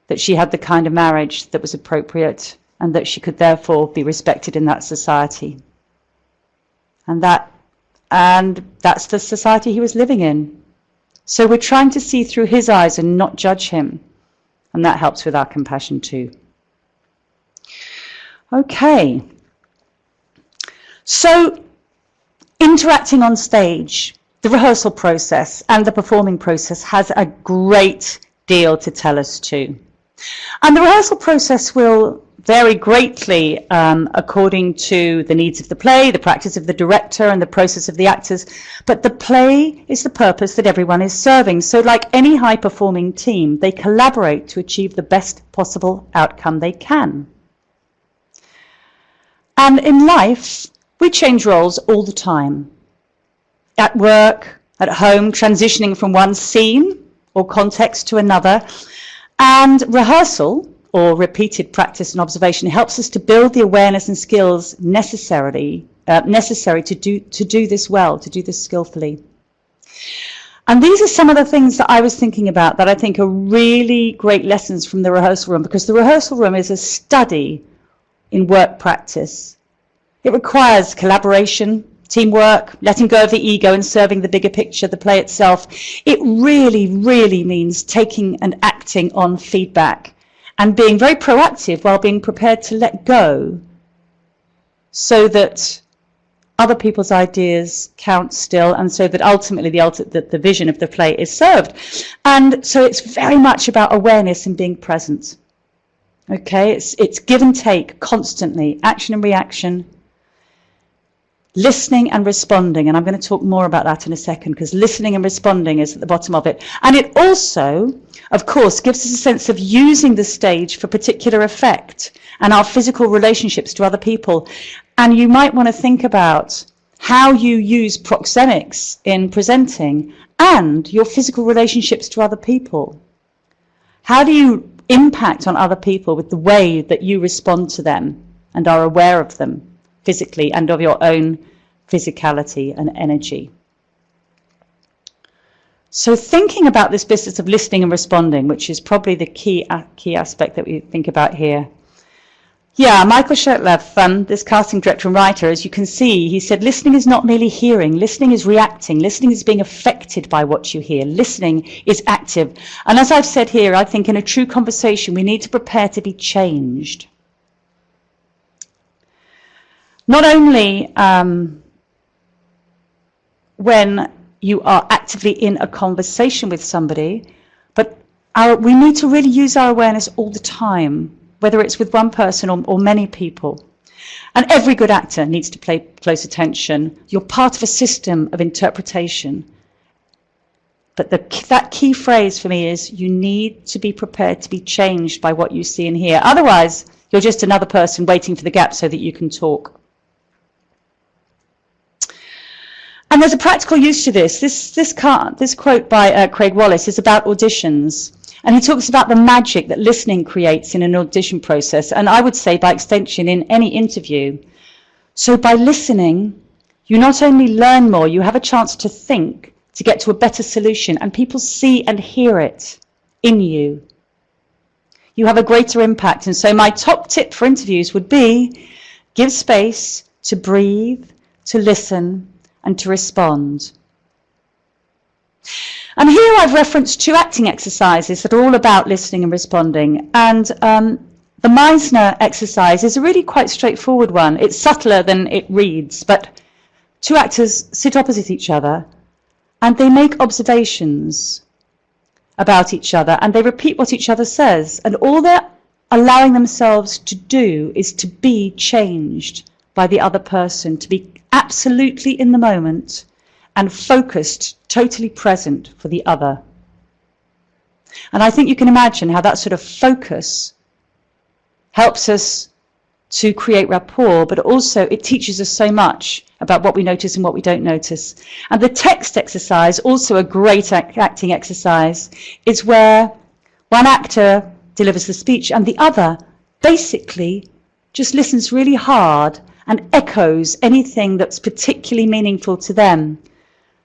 that she had the kind of marriage that was appropriate and that she could therefore be respected in that society. And that's the society he was living in. So we're trying to see through his eyes and not judge him. And that helps with our compassion too. Okay. So interacting on stage, the rehearsal process and the performing process has a great deal to tell us too. And the rehearsal process will vary greatly according to the needs of the play, the practice of the director, and the process of the actors. But the play is the purpose that everyone is serving. So like any high-performing team, they collaborate to achieve the best possible outcome they can. And in life, we change roles all the time. At work, at home, transitioning from one scene or context to another. And rehearsal, or repeated practice and observation, helps us to build the awareness and skills necessary to do this well, to do this skillfully. And these are some of the things that I was thinking about that I think are really great lessons from the rehearsal room, because the rehearsal room is a study in work practice. It requires collaboration, teamwork, letting go of the ego and serving the bigger picture, the play itself. It really, really means taking and acting on feedback and being very proactive while being prepared to let go so that other people's ideas count still, and so that ultimately the vision of the play is served. And so it's very much about awareness and being present. Okay, it's give and take constantly, action and reaction. listening and responding. And I'm going to talk more about that in a second, because listening and responding is at the bottom of it. And it also, of course, gives us a sense of using the stage for particular effect and our physical relationships to other people. And you might want to think about how you use proxemics in presenting and your physical relationships to other people. How do you impact on other people with the way that you respond to them and are aware of them physically and of your own physicality and energy? So thinking about this business of listening and responding, which is probably the key aspect that we think about here. Yeah, Michael Shurtleff, this casting director and writer, as you can see, he said, listening is not merely hearing, listening is reacting, listening is being affected by what you hear, listening is active. And as I've said here, I think in a true conversation, we need to prepare to be changed. Not only when you are actively in a conversation with somebody, but we need to really use our awareness all the time, whether it's with one person or many people. And every good actor needs to pay close attention. You're part of a system of interpretation. But that key phrase for me is you need to be prepared to be changed by what you see and hear. Otherwise, you're just another person waiting for the gap so that you can talk. And there's a practical use to this. This quote by Craig Wallace is about auditions. And he talks about the magic that listening creates in an audition process, and I would say by extension in any interview. So by listening, you not only learn more, you have a chance to think, to get to a better solution, and people see and hear it in you. You have a greater impact. And so my top tip for interviews would be give space to breathe, to listen, and to respond. And here I've referenced 2 acting exercises that are all about listening and responding. And the Meisner exercise is a really quite straightforward one. It's subtler than it reads, but 2 actors sit opposite each other and they make observations about each other and they repeat what each other says. And all they're allowing themselves to do is to be changed by the other person, to be absolutely in the moment and focused, totally present for the other. And I think you can imagine how that sort of focus helps us to create rapport, but also it teaches us so much about what we notice and what we don't notice. And the text exercise, also a great acting exercise, is where one actor delivers the speech and the other basically just listens really hard and echoes anything that's particularly meaningful to them.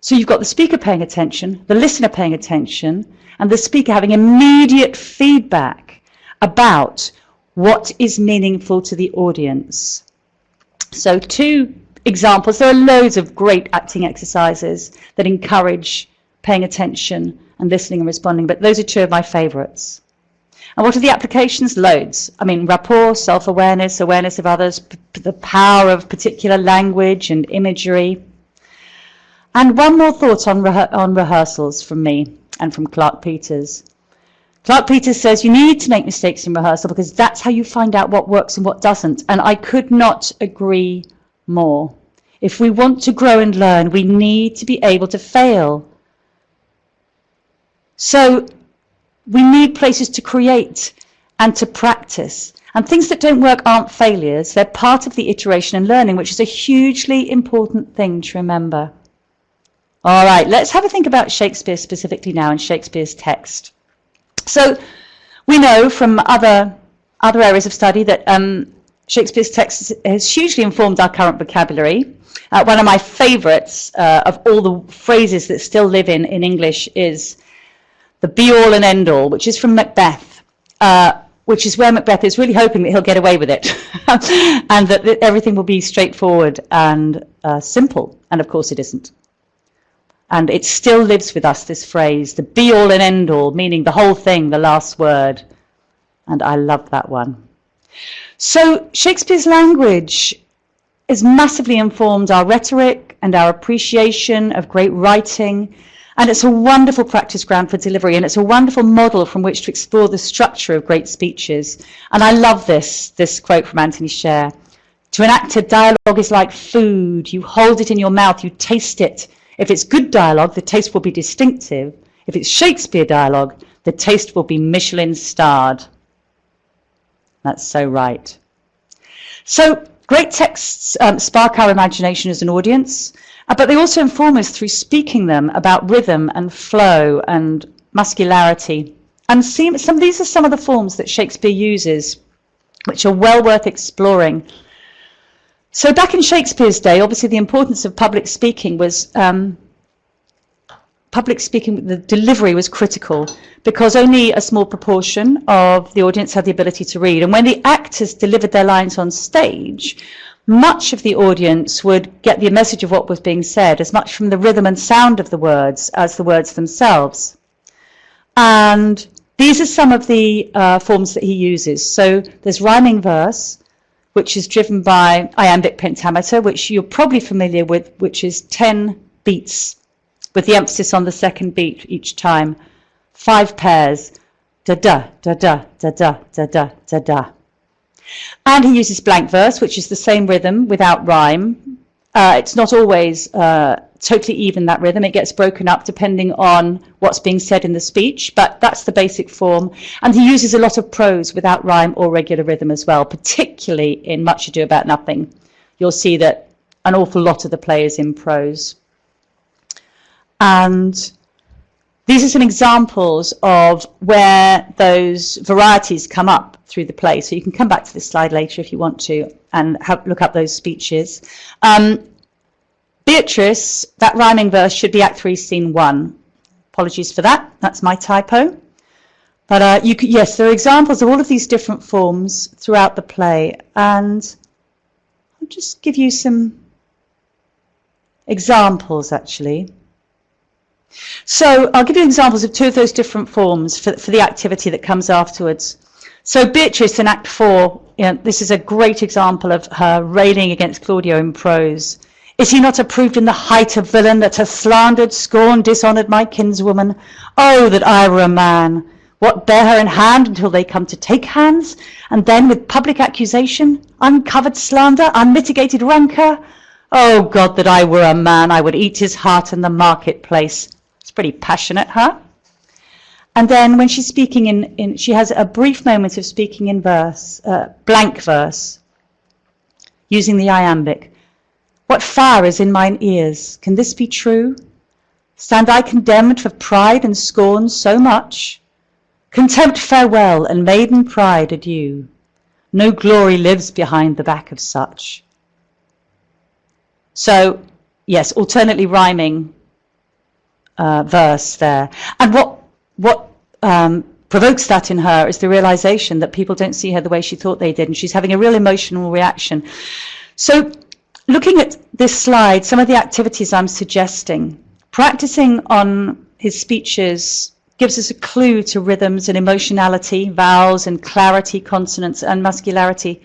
So you've got the speaker paying attention, the listener paying attention, and the speaker having immediate feedback about what is meaningful to the audience. So 2 examples. There are loads of great acting exercises that encourage paying attention and listening and responding, but those are 2 of my favorites. And what are the applications? Loads. I mean, rapport, self-awareness, awareness of others, the power of particular language and imagery. And one more thought on rehearsals from me and from Clark Peters. Clark Peters says you need to make mistakes in rehearsal because that's how you find out what works and what doesn't. And I could not agree more. If we want to grow and learn, we need to be able to fail. So we need places to create and to practice. And things that don't work aren't failures. They're part of the iteration and learning, which is a hugely important thing to remember. All right, let's have a think about Shakespeare specifically now and Shakespeare's text. So we know from other areas of study that Shakespeare's text has hugely informed our current vocabulary. One of my favourites of all the phrases that still live in English is the be-all and end-all, which is from Macbeth, which is where Macbeth is really hoping that he'll get away with it and that everything will be straightforward and simple. And of course it isn't. And it still lives with us, this phrase, the be-all and end-all, meaning the whole thing, the last word. And I love that one. So Shakespeare's language has massively informed our rhetoric and our appreciation of great writing. And it's a wonderful practice ground for delivery. And it's a wonderful model from which to explore the structure of great speeches. And I love this quote from Anthony Sher. To an actor, dialogue is like food. You hold it in your mouth, you taste it. If it's good dialogue, the taste will be distinctive. If it's Shakespeare dialogue, the taste will be Michelin starred. That's so right. So great texts spark our imagination as an audience, but they also inform us through speaking them about rhythm and flow and muscularity. And these are some of the forms that Shakespeare uses, which are well worth exploring. So back in Shakespeare's day, obviously the importance of public speaking, the delivery was critical, because only a small proportion of the audience had the ability to read. And when the actors delivered their lines on stage, much of the audience would get the message of what was being said as much from the rhythm and sound of the words as the words themselves. And these are some of the forms that he uses. So there's rhyming verse, which is driven by iambic pentameter, which you're probably familiar with, which is 10 beats, with the emphasis on the second beat each time. 5 pairs, da-da, da-da, da-da, da-da, da-da. And he uses blank verse, which is the same rhythm without rhyme. It's not always totally even, that rhythm. It gets broken up depending on what's being said in the speech, but that's the basic form. And he uses a lot of prose without rhyme or regular rhythm as well, particularly in Much Ado About Nothing. You'll see that an awful lot of the play is in prose. And these are some examples of where those varieties come up through the play. So you can come back to this slide later if you want to and look up those speeches. Beatrice, that rhyming verse should be Act 3, Scene 1. Apologies for that. That's my typo. But yes, there are examples of all of these different forms throughout the play. And I'll just give you some examples, actually. So I'll give you examples of 2 of those different forms for the activity that comes afterwards. So Beatrice in Act 4, this is a great example of her railing against Claudio in prose. Is he not approved in the height of villain that hath slandered, scorned, dishonoured my kinswoman? Oh, that I were a man! What, bear her in hand until they come to take hands? And then with public accusation, uncovered slander, unmitigated rancour? Oh, God, that I were a man, I would eat his heart in the marketplace. It's pretty passionate, huh? And then when she's speaking she has a brief moment of speaking in verse, blank verse, using the iambic. What fire is in mine ears? Can this be true? Stand I condemned for pride and scorn so much? Contempt farewell, and maiden pride adieu. No glory lives behind the back of such. So, yes, alternately rhyming verse there. And what provokes that in her is the realization that people don't see her the way she thought they did, and she's having a real emotional reaction. So, looking at this slide, some of the activities I'm suggesting, practicing on his speeches gives us a clue to rhythms and emotionality, vowels and clarity, consonants and muscularity.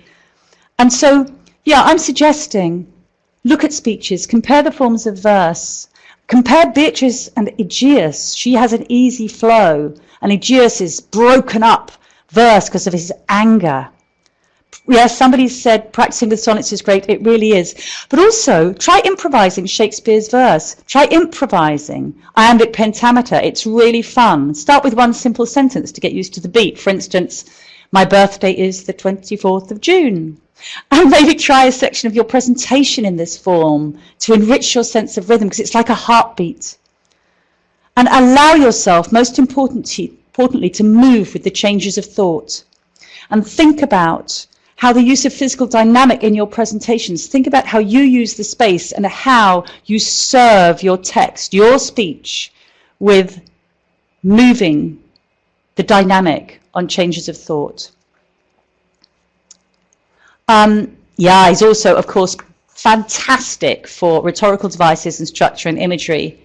And so, yeah, I'm suggesting, look at speeches, compare the forms of verse, compare Beatrice and Aegeus. She has an easy flow, and Aegeus is broken up verse because of his anger. Yes, somebody said practicing with sonnets is great. It really is. But also, try improvising Shakespeare's verse. Try improvising iambic pentameter. It's really fun. Start with one simple sentence to get used to the beat. For instance, my birthday is the 24th of June. And maybe try a section of your presentation in this form to enrich your sense of rhythm, because it's like a heartbeat. And allow yourself, most importantly, to move with the changes of thought. And think about how the use of physical dynamic in your presentations, think about how you use the space and how you serve your text, your speech, with moving the dynamic on changes of thought. Yeah, he's also, of course, fantastic for rhetorical devices and structure and imagery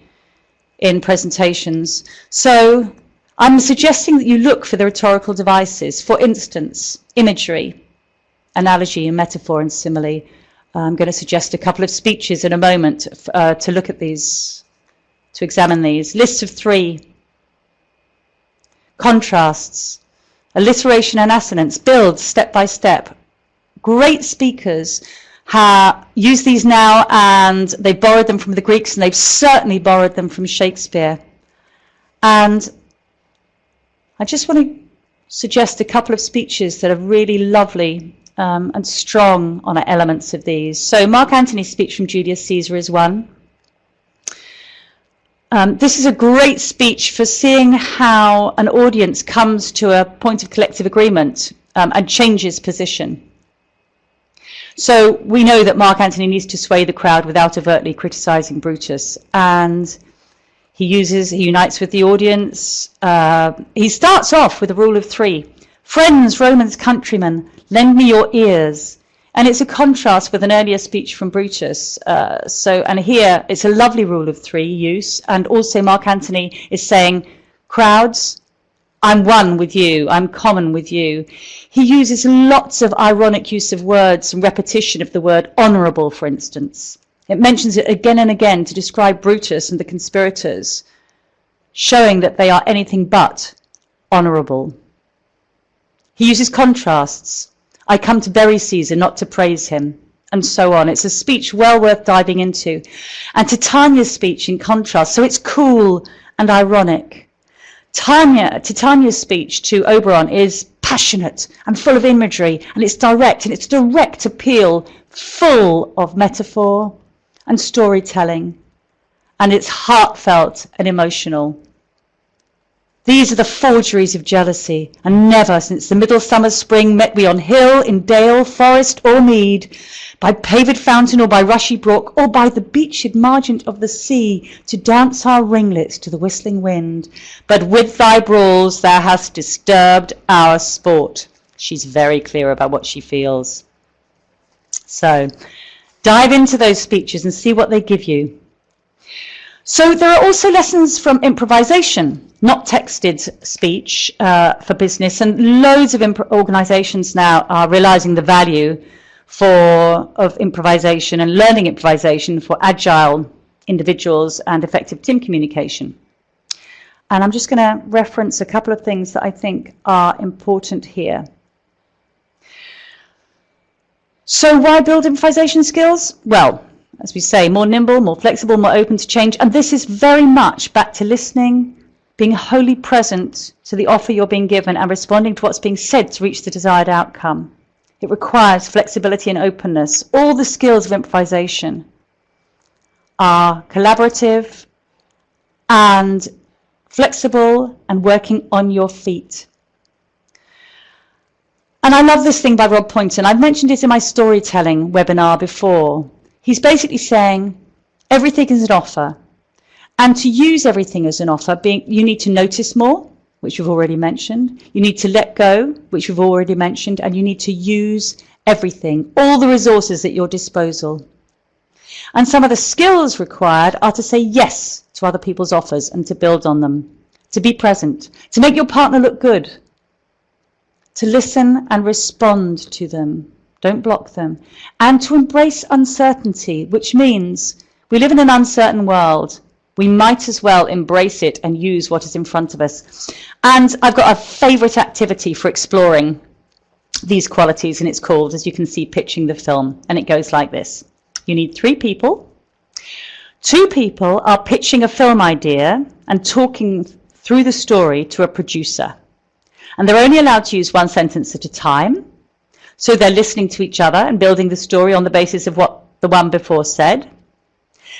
in presentations. So I'm suggesting that you look for the rhetorical devices. For instance, imagery, analogy and metaphor and simile. I'm going to suggest a couple of speeches in a moment to look at these, to examine these. Lists of 3. Contrasts, alliteration and assonance, builds step by step. Great speakers use these now, and they've borrowed them from the Greeks, and they've certainly borrowed them from Shakespeare. And I just want to suggest a couple of speeches that are really lovely and strong on elements of these. So Mark Antony's speech from Julius Caesar is one. This is a great speech for seeing how an audience comes to a point of collective agreement and changes position. So we know that Mark Antony needs to sway the crowd without overtly criticizing Brutus, and he unites with the audience. He starts off with a rule of three. Friends, Romans, countrymen, lend me your ears. And it's a contrast with an earlier speech from Brutus. And here it's a lovely rule of three use. And also Mark Antony is saying, crowds, I'm one with you, I'm common with you. He uses lots of ironic use of words and repetition of the word honourable, for instance. It mentions it again and again to describe Brutus and the conspirators, showing that they are anything but honourable. He uses contrasts. I come to bury Caesar, not to praise him, and so on. It's a speech well worth diving into. And Titania's speech in contrast, so it's cool and ironic. Titania's speech to Oberon is passionate and full of imagery, and it's direct appeal, full of metaphor and storytelling, and it's heartfelt and emotional. These are the forgeries of jealousy, and never since the middle summer spring met we on hill, in dale, forest or mead, by paved fountain or by rushy brook, or by the beached margent of the sea, to dance our ringlets to the whistling wind. But with thy brawls thou hast disturbed our sport. She's very clear about what she feels. So dive into those speeches and see what they give you. So there are also lessons from improvisation, not texted speech for business, and loads of organisations now are realising the value of improvisation and learning improvisation for agile individuals and effective team communication. And I'm just going to reference a couple of things that I think are important here. So why build improvisation skills? Well, as we say, more nimble, more flexible, more open to change. And this is very much back to listening, being wholly present to the offer you're being given and responding to what's being said to reach the desired outcome. It requires flexibility and openness. All the skills of improvisation are collaborative and flexible and working on your feet. And I love this thing by Rob Poynton. I've mentioned it in my storytelling webinar before. He's basically saying everything is an offer. And to use everything as an offer, you need to notice more, which we've already mentioned. You need to let go, which we've already mentioned. And you need to use everything, all the resources at your disposal. And some of the skills required are to say yes to other people's offers and to build on them, to be present, to make your partner look good, to listen and respond to them. Don't block them. And to embrace uncertainty, which means we live in an uncertain world. We might as well embrace it and use what is in front of us. And I've got a favourite activity for exploring these qualities, and it's called, as you can see, pitching the film. And it goes like this. You need 3 people. 2 people are pitching a film idea and talking through the story to a producer. And they're only allowed to use 1 sentence at a time. So they're listening to each other and building the story on the basis of what the one before said.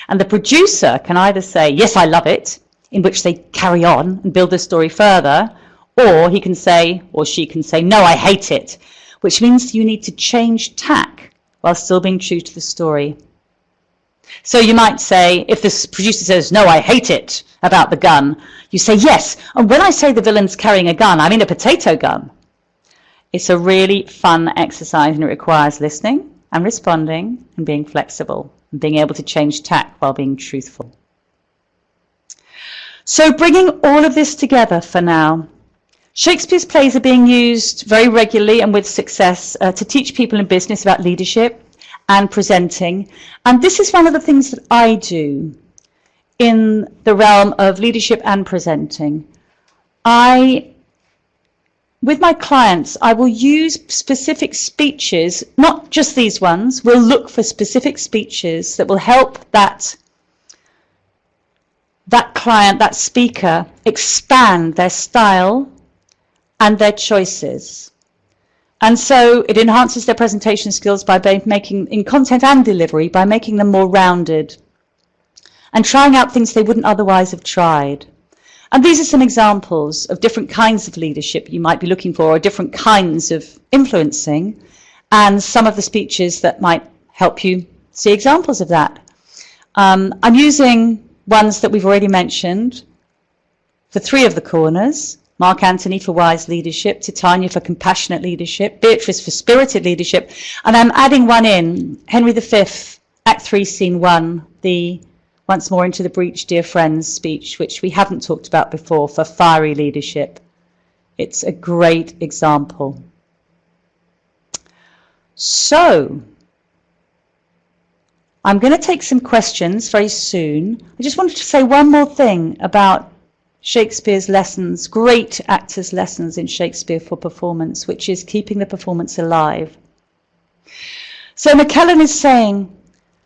And the producer can either say, yes, I love it, in which they carry on and build the story further, or he can say, or she can say, no, I hate it, which means you need to change tack while still being true to the story. So you might say, if the producer says, no, I hate it, about the gun, you say, yes, and when I say the villain's carrying a gun, I mean a potato gun. It's a really fun exercise, and it requires listening and responding and being flexible and being able to change tack while being truthful. So bringing all of this together for now, Shakespeare's plays are being used very regularly and with success to teach people in business about leadership and presenting. And this is one of the things that I do in the realm of leadership and presenting. I with my clients, I will use specific speeches, not just these ones. We'll look for specific speeches that will help that client, that speaker, expand their style and their choices. And so it enhances their presentation skills by making, in content and delivery, by making them more rounded and trying out things they wouldn't otherwise have tried. And these are some examples of different kinds of leadership you might be looking for, or different kinds of influencing, and some of the speeches that might help you see examples of that. I'm using ones that we've already mentioned for 3 of the corners. Mark Antony for wise leadership, Titania for compassionate leadership, Beatrice for spirited leadership, and I'm adding one in, Henry V, Act 3, Scene 1, the once more into the breach, dear friends speech, which we haven't talked about before, for fiery leadership. It's a great example. So, I'm going to take some questions very soon. I just wanted to say one more thing about Shakespeare's lessons, great actors' lessons in Shakespeare for performance, which is keeping the performance alive. So Macmillan is saying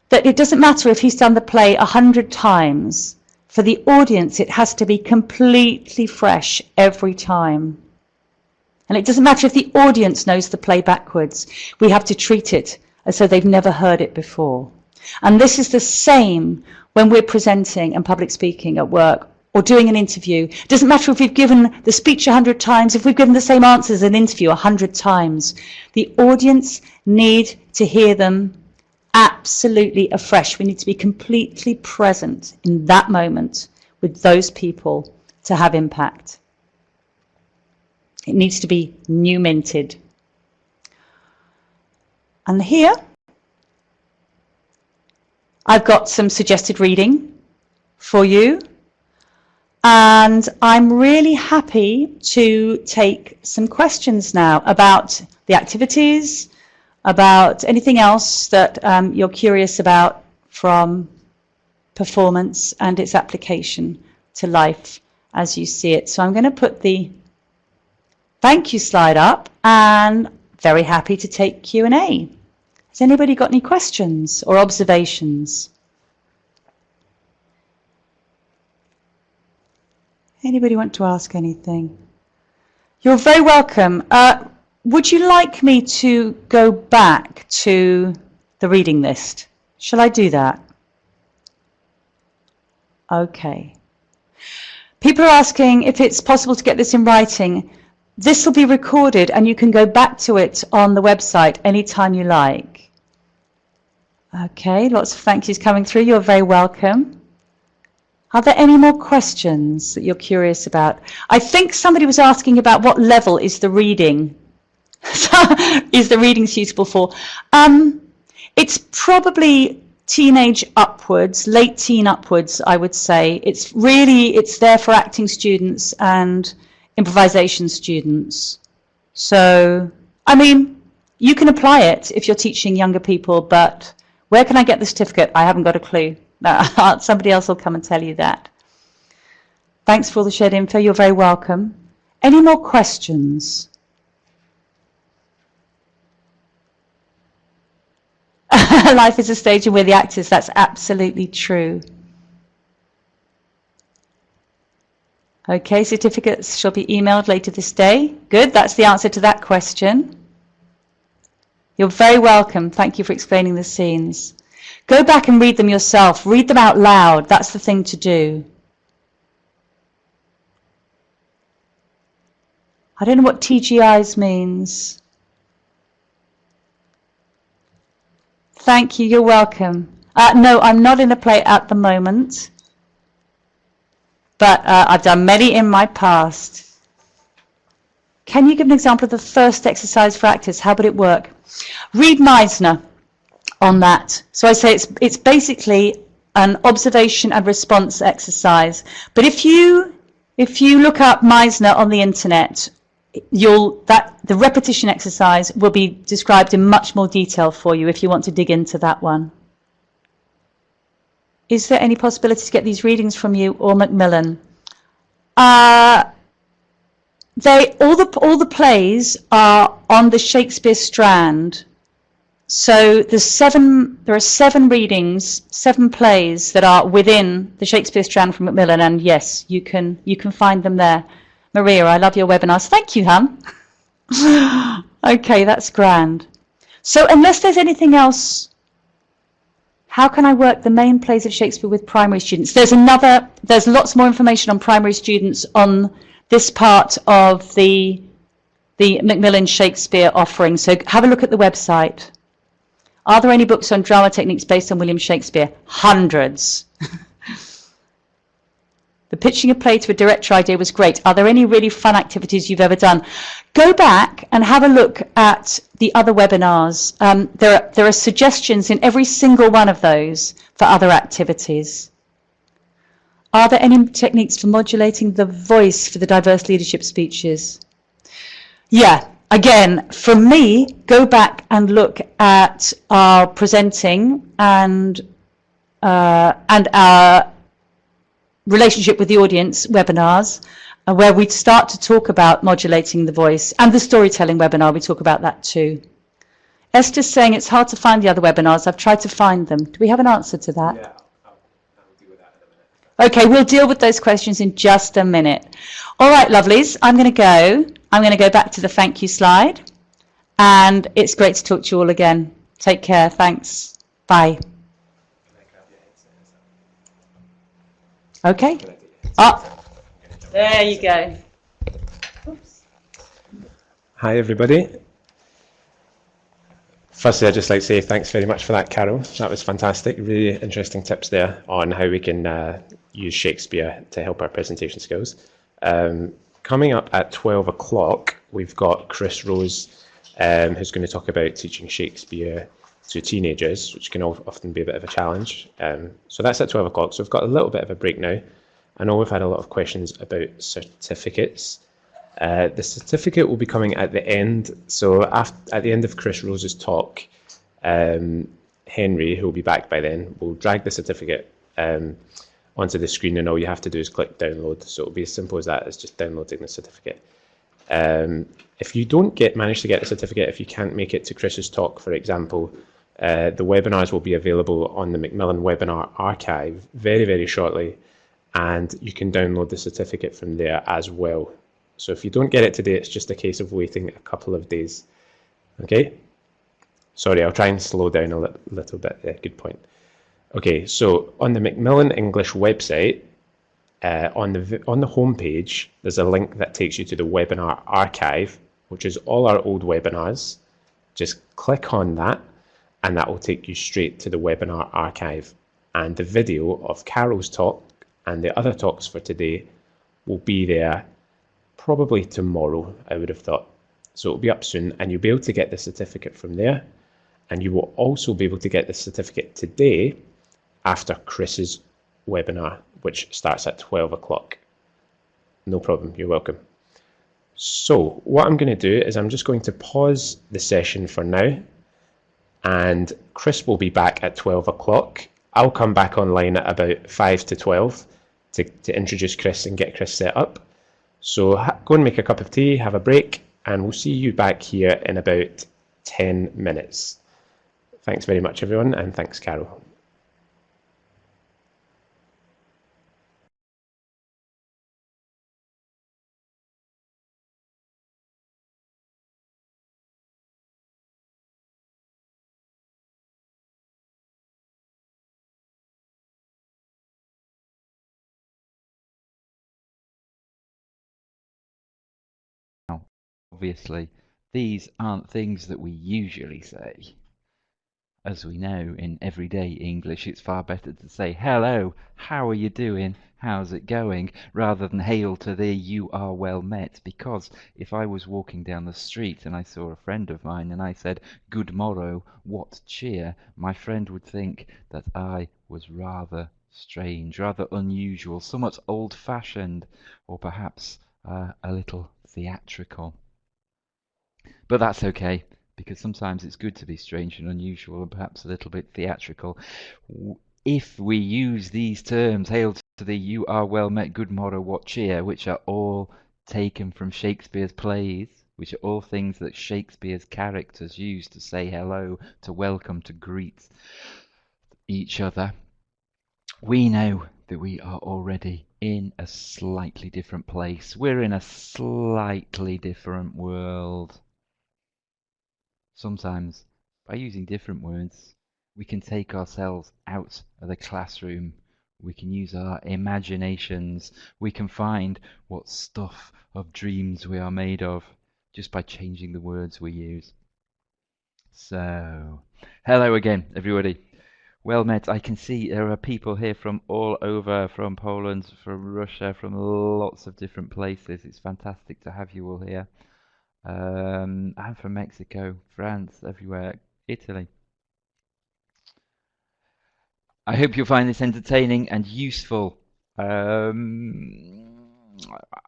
that it doesn't matter if he's done the play 100 times. For the audience, it has to be completely fresh every time. And it doesn't matter if the audience knows the play backwards. We have to treat it as though they've never heard it before. And this is the same when we're presenting and public speaking at work or doing an interview. It doesn't matter if we've given the speech 100 times, if we've given the same answers in an interview 100 times. The audience need to hear them absolutely afresh. We need to be completely present in that moment with those people to have impact. It needs to be new minted. And here I've got some suggested reading for you, and I'm really happy to take some questions now about the activities, about anything else that you're curious about from performance and its application to life as you see it. So I'm going to put the thank you slide up, and very happy to take Q&A. Has anybody got any questions or observations? Anybody want to ask anything? You're very welcome. Would you like me to go back to the reading list? Shall I do that? Okay. People are asking if it's possible to get this in writing. This will be recorded and you can go back to it on the website anytime you like. Okay, lots of thank yous coming through. You're very welcome. Are there any more questions that you're curious about? I think somebody was asking about what level is the reading. Is the reading suitable for? It's probably teenage upwards, late teen upwards, I would say. It's there for acting students and improvisation students. So, I mean, you can apply it if you're teaching younger people, but where can I get the certificate? I haven't got a clue. Somebody else will come and tell you that. Thanks for all the shared info. You're very welcome. Any more questions? Life is a stage and we're the actors. That's absolutely true. Okay, certificates shall be emailed later this day. Good, that's the answer to that question. You're very welcome. Thank you for explaining the scenes. Go back and read them yourself. Read them out loud. That's the thing to do. I don't know what TGIs means. Thank you. You're welcome. No, I'm not in a play at the moment, but I've done many in my past. Can you give an example of the first exercise for actors? How would it work? Read Meisner on that. So I say it's basically an observation and response exercise. But if you look up Meisner on the internet, the repetition exercise will be described in much more detail for you if you want to dig into that one. Is there any possibility to get these readings from you or Macmillan? all the plays are on the Shakespeare Strand. So there are 7 readings, 7 plays that are within the Shakespeare Strand from Macmillan, and yes, you can find them there. Maria, I love your webinars. Thank you, hon. Okay, that's grand. So unless there's anything else, how can I work the main plays of Shakespeare with primary students? There's lots more information on primary students on this part of the Macmillan Shakespeare offering. So have a look at the website. Are there any books on drama techniques based on William Shakespeare? Hundreds. The pitching a play to a director idea was great. Are there any really fun activities you've ever done? Go back and have a look at the other webinars. There are suggestions in every single one of those for other activities. Are there any techniques for modulating the voice for the diverse leadership speeches? Yeah, again, from me, go back and look at our presenting and our relationship with the audience webinars, where we start to talk about modulating the voice, and the storytelling webinar, we talk about that too. Esther's saying it's hard to find the other webinars. I've tried to find them. Do we have an answer to that? Yeah, I'll deal with that in a minute. Okay, we'll deal with those questions in just a minute. All right, lovelies, I'm going to go back to the thank you slide, and it's great to talk to you all again. Take care. Thanks. Bye. Okay. There you go. Hi, everybody. Firstly, I'd just like to say thanks very much for that, Carol. That was fantastic. Really interesting tips there on how we can use Shakespeare to help our presentation skills. Coming up at 12 o'clock, we've got Chris Rose, who's going to talk about teaching Shakespeare to teenagers, which can often be a bit of a challenge. So that's at 12 o'clock. So we've got a little bit of a break now. I know we've had a lot of questions about certificates. The certificate will be coming at the end. So at the end of Chris Rose's talk, Henry, who will be back by then, will drag the certificate onto the screen, and all you have to do is click download. So it'll be as simple as that, as just downloading the certificate. If you don't manage to get the certificate, if you can't make it to Chris's talk, for example, the webinars will be available on the Macmillan webinar archive very, very shortly, and you can download the certificate from there as well. So if you don't get it today, it's just a case of waiting a couple of days. Okay? Sorry, I'll try and slow down a little bit. Yeah, good point. Okay, so on the Macmillan English website, on the home page, there's a link that takes you to the webinar archive, which is all our old webinars. Just click on that, and that will take you straight to the webinar archive. And the video of Carol's talk and the other talks for today will be there probably tomorrow, I would have thought. So it'll be up soon, and you'll be able to get the certificate from there. And you will also be able to get the certificate today after Chris's webinar, which starts at 12 o'clock. No problem, you're welcome. So what I'm going to do is I'm just going to pause the session for now, and Chris will be back at 12 o'clock. I'll come back online at about 5 to 12 to introduce Chris and get Chris set up. So go and make a cup of tea, have a break, and we'll see you back here in about 10 minutes. Thanks very much, everyone, and thanks, Carol. Obviously, these aren't things that we usually say. As we know, in everyday English, it's far better to say, hello, how are you doing, how's it going, rather than hail to thee, you are well met, because if I was walking down the street and I saw a friend of mine and I said, good morrow, what cheer, my friend would think that I was rather strange, rather unusual, somewhat old-fashioned, or perhaps a little theatrical. But that's okay, because sometimes it's good to be strange and unusual and perhaps a little bit theatrical. If we use these terms, hail to thee, you are well met, good morrow, what cheer, which are all taken from Shakespeare's plays, which are all things that Shakespeare's characters used to say hello, to welcome, to greet each other, we know that we are already in a slightly different place. We're in a slightly different world. Sometimes, by using different words, we can take ourselves out of the classroom. We can use our imaginations. We can find what stuff of dreams we are made of just by changing the words we use. So, hello again, everybody. Well met. I can see there are people here from all over, from Poland, from Russia, from lots of different places. It's fantastic to have you all here. And from Mexico, France, everywhere, Italy. I hope you'll find this entertaining and useful. I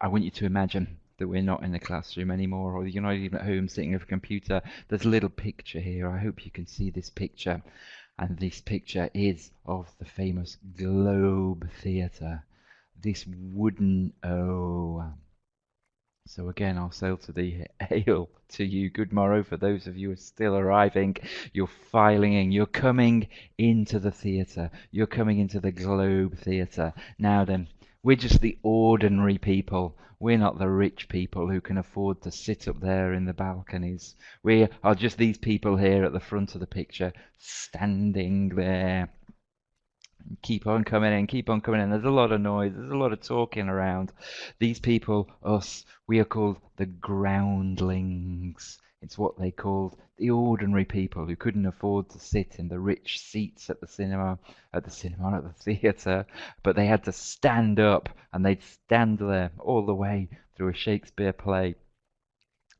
want you to imagine that we're not in the classroom anymore, or you're not even at home sitting at a computer. There's a little picture here. I hope you can see this picture. And this picture is of the famous Globe Theatre. This wooden O. So again, I'll sail to the hail to you. Good morrow for those of you who are still arriving. You're filing in. You're coming into the theatre. You're coming into the Globe Theatre. Now then, we're just the ordinary people. We're not the rich people who can afford to sit up there in the balconies. We are just these people here at the front of the picture, standing there. Keep on coming in, keep on coming in. There's a lot of noise, there's a lot of talking around. These people, us, we are called the groundlings. It's what they called the ordinary people who couldn't afford to sit in the rich seats at the theatre, but they had to stand up, and they'd stand there all the way through a Shakespeare play.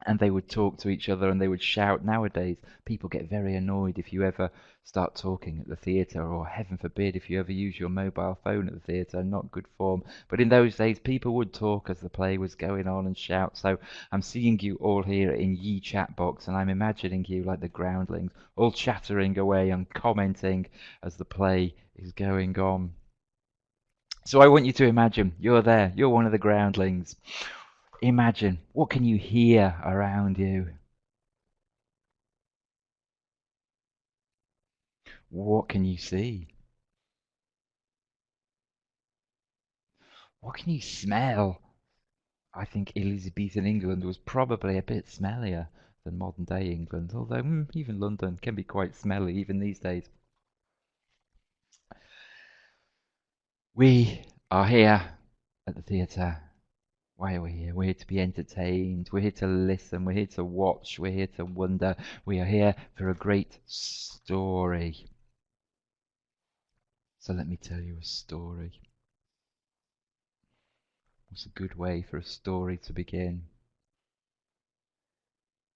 And they would talk to each other and they would shout. Nowadays, people get very annoyed if you ever start talking at the theatre, or heaven forbid if you ever use your mobile phone at the theatre. Not good form. But in those days, people would talk as the play was going on and shout. So I'm seeing you all here in ye chat box, and I'm imagining you like the groundlings, all chattering away and commenting as the play is going on. So I want you to imagine you're there. You're one of the groundlings. Imagine, what can you hear around you? What can you see? What can you smell? I think Elizabethan England was probably a bit smellier than modern day England, although even London can be quite smelly even these days. We are here at the theatre. Why are we here? We're here to be entertained. We're here to listen. We're here to watch. We're here to wonder. We are here for a great story. So let me tell you a story. What's a good way for a story to begin?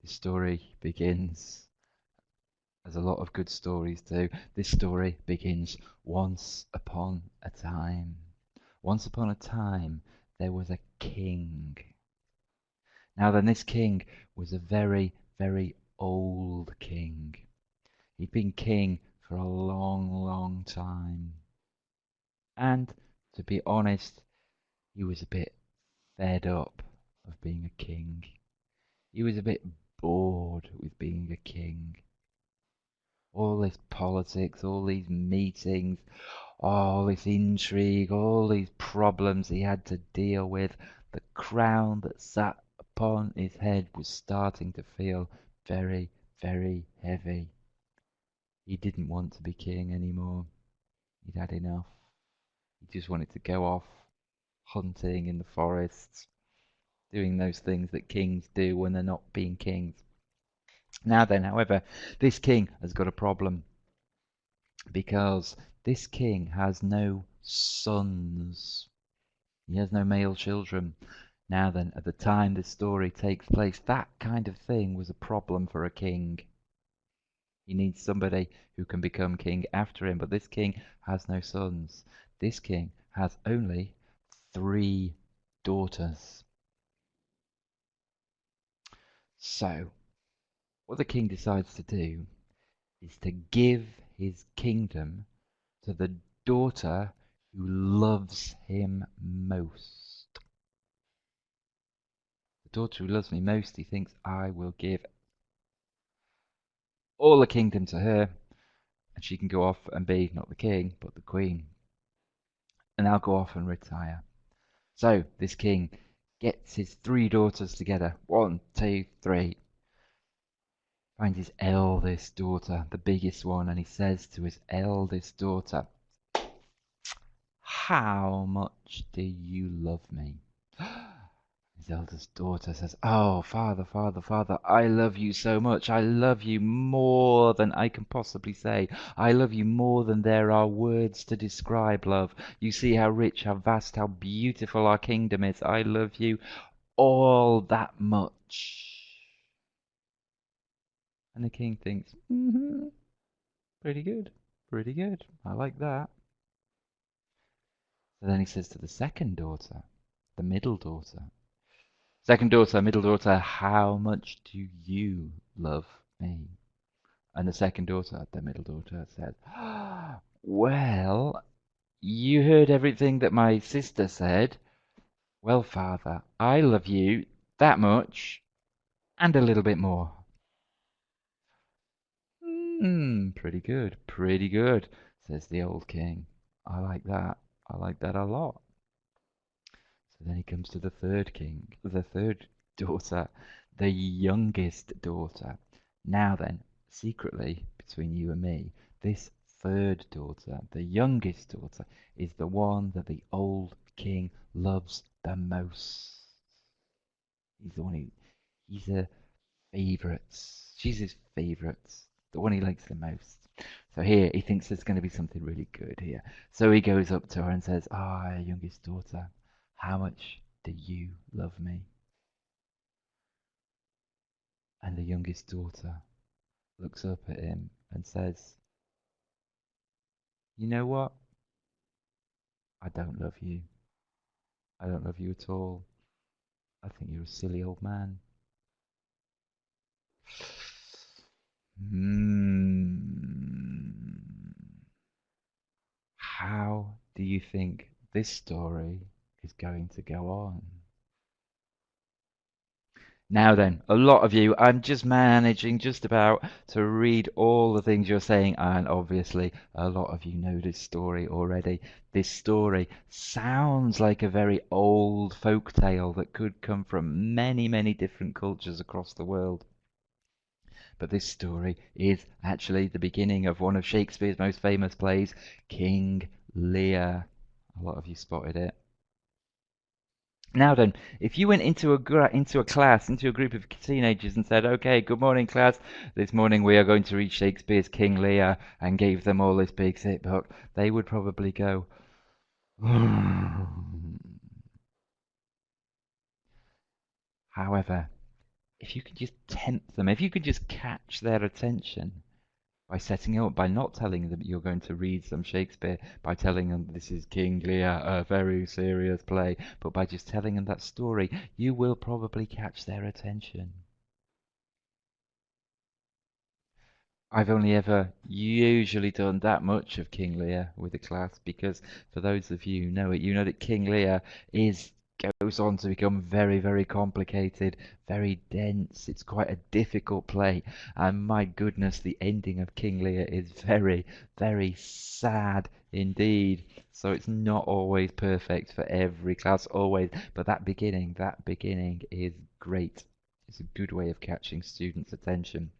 This story begins, as a lot of good stories do, this story begins once upon a time. Once upon a time, there was a king. Now then, this king was a very, very old king. He'd been king for a long, long time. And, to be honest, he was a bit fed up of being a king. He was a bit bored with being a king. All this politics, all these meetings, all this intrigue, all these problems he had to deal with. The crown that sat upon his head was starting to feel very, very heavy. He didn't want to be king anymore. He'd had enough. He just wanted to go off hunting in the forests, doing those things that kings do when they're not being kings. Now then, however, this king has got a problem, because this king has no sons. He has no male children. Now then, at the time this story takes place, that kind of thing was a problem for a king. He needs somebody who can become king after him, but this king has no sons. This king has only 3 daughters. So, what the king decides to do is to give his kingdom to the daughter who loves him most. daughter who loves me most, he thinks I will give all the kingdom to her, and she can go off and be not the king, but the queen. And I'll go off and retire. So this king gets his 3 daughters together. 1, 2, 3. Finds his eldest daughter, the biggest one, and he says to his eldest daughter, "How much do you love me?" His eldest daughter says, "Oh, father, father, father, I love you so much. I love you more than I can possibly say. I love you more than there are words to describe love. You see how rich, how vast, how beautiful our kingdom is. I love you all that much." And the king thinks, pretty good, pretty good. I like that. So then he says to the second daughter, the middle daughter, "Second daughter, middle daughter, how much do you love me?" And the second daughter, the middle daughter, said, "Well, you heard everything that my sister said. Well, father, I love you that much and a little bit more." Pretty good, says the old king. I like that. I like that a lot. So then he comes to the third king, the third daughter, the youngest daughter. Now then, secretly, between you and me, this third daughter, the youngest daughter, is the one that the old king loves the most. He's the one he's her favourite. She's his favourite, the one he likes the most. So here, he thinks there's going to be something really good here. So he goes up to her and says, "Ah, youngest daughter, how much do you love me?" And the youngest daughter looks up at him and says, "You know what? I don't love you. I don't love you at all. I think you're a silly old man." How do you think this story is going to go on? Now then, a lot of you, I'm just managing just about to read all the things you're saying, and obviously a lot of you know this story already. This story sounds like a very old folk tale that could come from many, many different cultures across the world. But this story is actually the beginning of one of Shakespeare's most famous plays, King Lear. A lot of you spotted it. Now then, if you went into a class, into a group of teenagers and said, "Okay, good morning, class. This morning we are going to read Shakespeare's King Lear," and gave them all this big thick book, they would probably go, However, if you could just tempt them, if you could just catch their attention by setting up, by not telling them you're going to read some Shakespeare, by telling them this is King Lear, a very serious play, but by just telling them that story, you will probably catch their attention. I've only ever usually done that much of King Lear with a class, because for those of you who know it, you know that King Lear goes on to become very, very complicated, very dense. It's quite a difficult play, and my goodness, the ending of King Lear is very, very sad indeed. So it's not always perfect for every class, always, but that beginning is great. It's a good way of catching students' attention.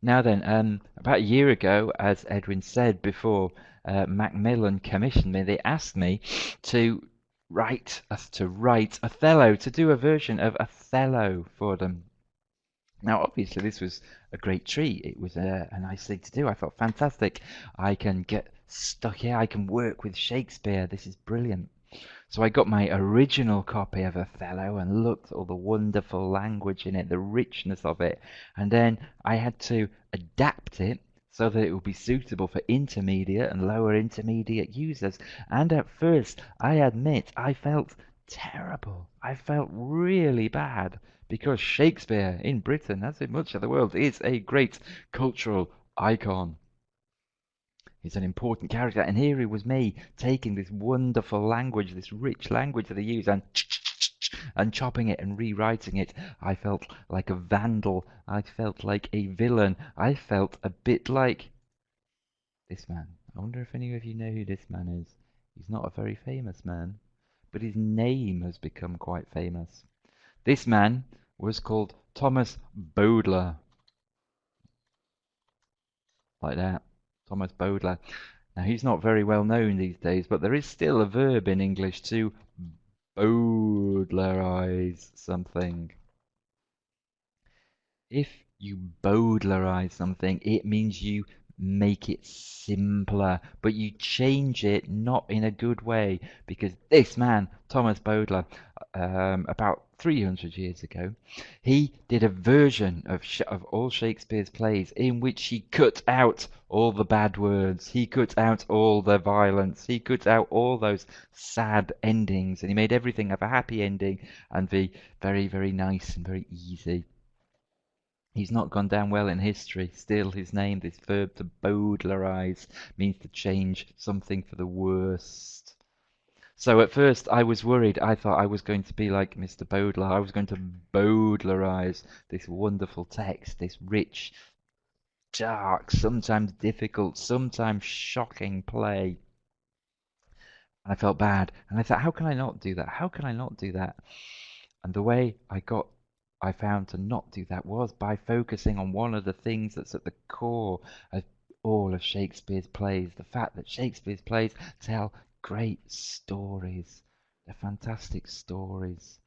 Now then, about a year ago, as Edwin said before, Macmillan commissioned me. They asked me to write Othello, to do a version of Othello for them. Now, obviously, this was a great treat. It was a nice thing to do. I thought, fantastic. I can get stuck here. I can work with Shakespeare. This is brilliant. So I got my original copy of Othello and looked at all the wonderful language in it, the richness of it, and then I had to adapt it so that it would be suitable for intermediate and lower intermediate users. And at first, I admit, I felt terrible. I felt really bad, because Shakespeare in Britain, as in much of the world, is a great cultural icon. He's an important character, and here he was me taking this wonderful language, this rich language that I use, and chopping it and rewriting it. I felt like a vandal. I felt like a villain. I felt a bit like this man. I wonder if any of you know who this man is. He's not a very famous man, but his name has become quite famous. This man was called Thomas Bowdler. Like that. Thomas Bowdler. Now, he's not very well known these days, but there is still a verb in English to Bowdlerize something. If you Bowdlerize something, it means you make it simpler, but you change it not in a good way, because this man, Thomas Bowdler, about 300 years ago, he did a version of all Shakespeare's plays in which he cut out all the bad words, he cut out all the violence, he cut out all those sad endings, and he made everything have a happy ending and be very, very nice and very easy. He's not gone down well in history. Still, his name, this verb to Bowdlerize, means to change something for the worst. So at first I was worried. I thought I was going to be like Mr. Bowdler. I was going to Bowdlerize this wonderful text, this rich, dark, sometimes difficult, sometimes shocking play. And I felt bad. And I thought, how can I not do that? How can I not do that? And the way I found to not do that was by focusing on one of the things that's at the core of all of Shakespeare's plays. The fact that Shakespeare's plays tell great stories. They're fantastic stories.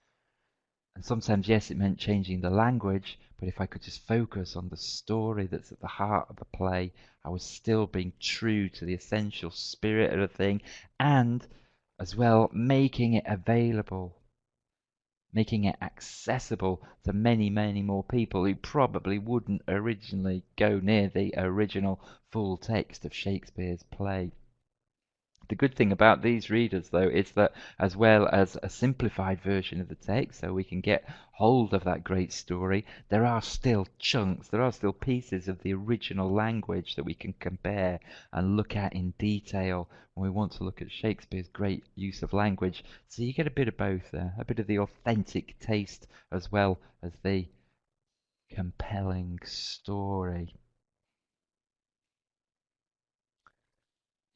And sometimes, yes, it meant changing the language, but if I could just focus on the story that's at the heart of the play, I was still being true to the essential spirit of the thing, and as well making it available, making it accessible to many, many more people who probably wouldn't originally go near the original full text of Shakespeare's play. The good thing about these readers, though, is that as well as a simplified version of the text, so we can get hold of that great story, there are still chunks, there are still pieces of the original language that we can compare and look at in detail when we want to look at Shakespeare's great use of language. So you get a bit of both there, a bit of the authentic taste as well as the compelling story.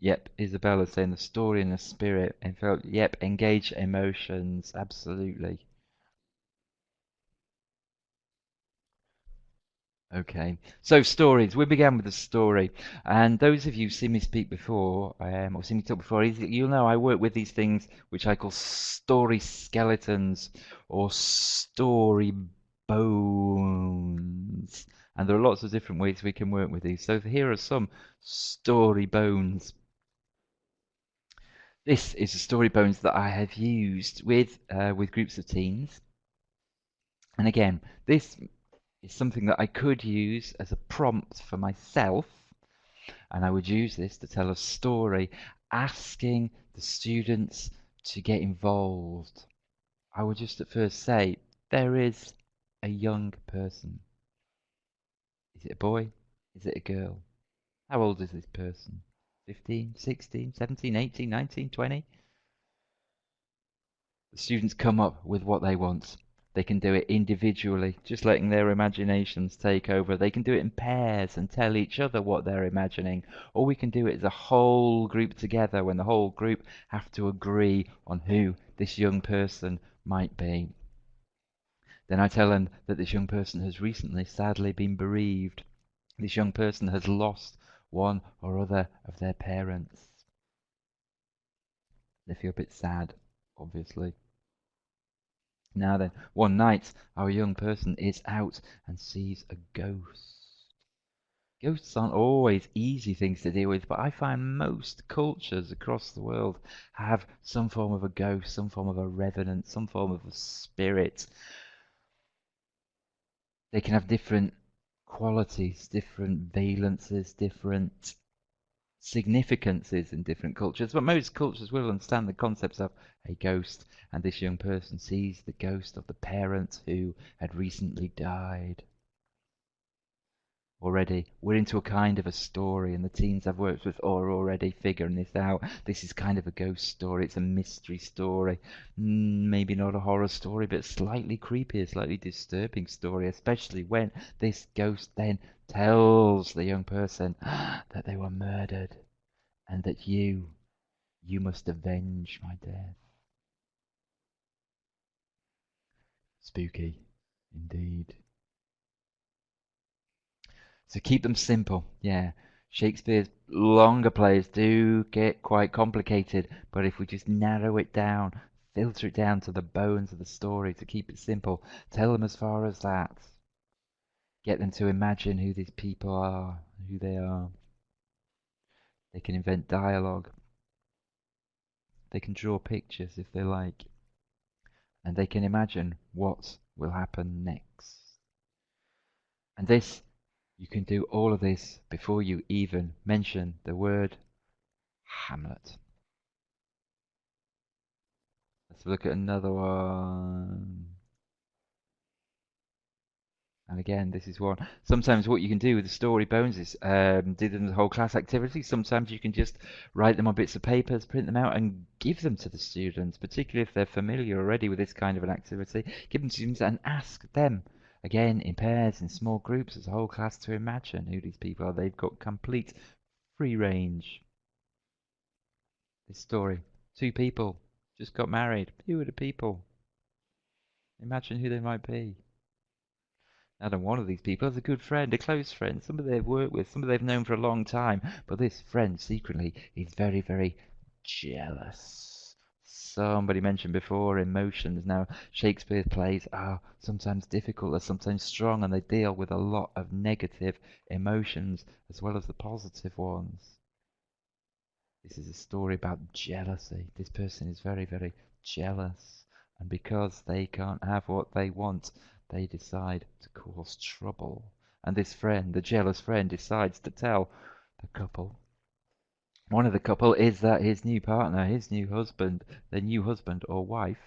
Yep, Isabella's saying the story and the spirit. And felt, yep, engage emotions, absolutely. Okay, so stories. We began with a story, and those of you who've seen me speak before, or seen me talk before, you'll know I work with these things which I call story skeletons or story bones, and there are lots of different ways we can work with these. So here are some story bones. This is the story bones that I have used with groups of teens. And again, this is something that I could use as a prompt for myself. And I would use this to tell a story, asking the students to get involved. I would just at first say, there is a young person. Is it a boy? Is it a girl? How old is this person? 15, 16, 17, 18, 19, 20? The students come up with what they want. They can do it individually, just letting their imaginations take over. They can do it in pairs and tell each other what they're imagining. Or we can do it as a whole group together when the whole group have to agree on who this young person might be. Then I tell them that this young person has recently, sadly, been bereaved. This young person has lost one or other of their parents. They feel a bit sad, obviously. Now then, one night our young person is out and sees a ghost. Ghosts aren't always easy things to deal with, but I find most cultures across the world have some form of a ghost, some form of a revenant, some form of a spirit. They can have different qualities, different valences, different significances in different cultures, but most cultures will understand the concepts of a ghost, and this young person sees the ghost of the parent who had recently died. already. We're into a kind of a story, and the teens I've worked with are already figuring this out. This is kind of a ghost story. It's a mystery story. Maybe not a horror story, but slightly creepy, a slightly disturbing story, especially when this ghost then tells the young person that they were murdered and that you must avenge my death. Spooky, indeed. So keep them simple. Yeah. Shakespeare's longer plays do get quite complicated, but if we just narrow it down, filter it down to the bones of the story to keep it simple, tell them as far as that. Get them to imagine who these people are, who they are. They can invent dialogue. They can draw pictures if they like. And they can imagine what will happen next. And this, you can do all of this before you even mention the word Hamlet. Let's look at another one. And again, this is one. Sometimes what you can do with the story bones is do them as a whole class activity. Sometimes you can just write them on bits of papers, print them out, and give them to the students, particularly if they're familiar already with this kind of an activity. Give them to students and ask them, again, in pairs, in small groups, as a whole class, to imagine who these people are. They've got complete free range. This story. 2 people just got married. Who are the people? Imagine who they might be. And one of these people is a good friend, a close friend, somebody they've worked with, somebody they've known for a long time. But this friend secretly is very, very jealous. Somebody mentioned before emotions. Now, Shakespeare's plays are sometimes difficult, they're sometimes strong, and they deal with a lot of negative emotions as well as the positive ones. This is a story about jealousy. This person is very, very jealous. And because they can't have what they want, they decide to cause trouble. And this friend, the jealous friend, decides to tell the couple. One of the couple is that his new partner, his new husband, their new husband or wife,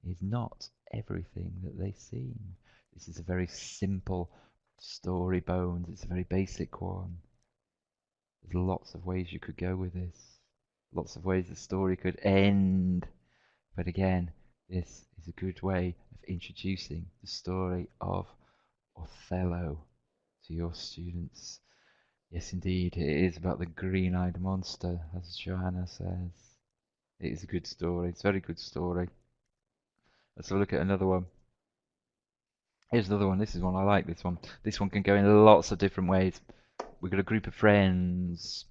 is not everything that they seem. This is a very simple story, Bones. It's a very basic one. There's lots of ways you could go with this. Lots of ways the story could end. But again, this is a good way of introducing the story of Othello to your students. Yes, indeed, it is about the green-eyed monster, as Joanna says. It is a good story. It's a very good story. Let's have a look at another one. Here's another one. This is one I like. This one. This one can go in lots of different ways. We've got a group of friends.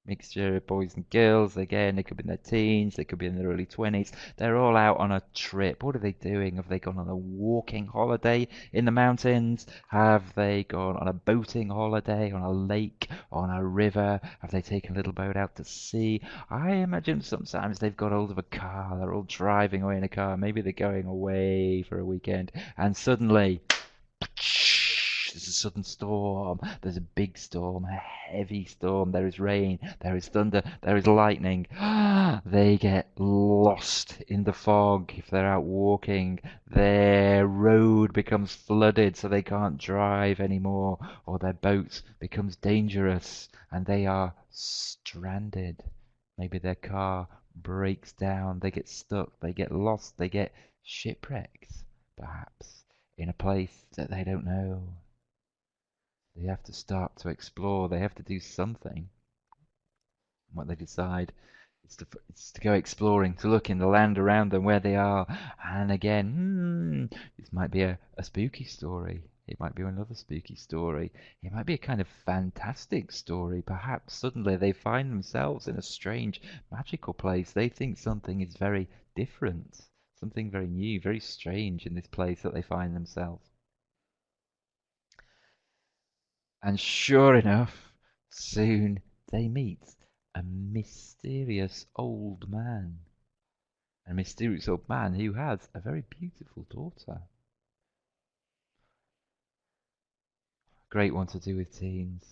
Mixture of boys and girls. Again, they could be in their teens, they could be in their early 20s. They're all out on a trip. What are they doing? Have they gone on a walking holiday in the mountains? Have they gone on a boating holiday on a lake, on a river? Have they taken a little boat out to sea? I imagine sometimes they've got hold of a car. They're all driving away in a car. Maybe they're going away for a weekend. And suddenly, there's a sudden storm, there's a big storm, a heavy storm, there is rain, there is thunder, there is lightning. They get lost in the fog if they're out walking. Their road becomes flooded so they can't drive anymore, or their boat becomes dangerous and they are stranded. Maybe their car breaks down, they get stuck, they get lost, they get shipwrecked, perhaps, in a place that they don't know. They have to start to explore. They have to do something. What they decide is to go exploring, to look in the land around them where they are. And again, this might be a spooky story. It might be another spooky story. It might be a kind of fantastic story. Perhaps suddenly they find themselves in a strange, magical place. They think something is very different, something very new, very strange in this place that they find themselves. And sure enough, soon they meet a mysterious old man. A mysterious old man who has a very beautiful daughter. Great one to do with teens.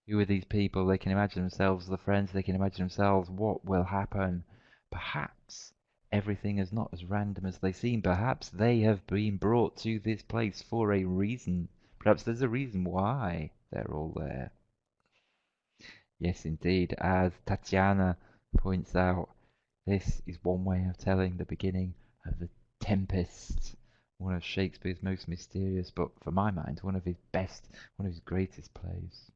Who are these people? They can imagine themselves the friends. They can imagine themselves what will happen. Perhaps everything is not as random as they seem. Perhaps they have been brought to this place for a reason. Perhaps there's a reason why they're all there. Yes, indeed, as Tatiana points out, this is one way of telling the beginning of the Tempest, one of Shakespeare's most mysterious, but for my mind, one of his best, one of his greatest plays.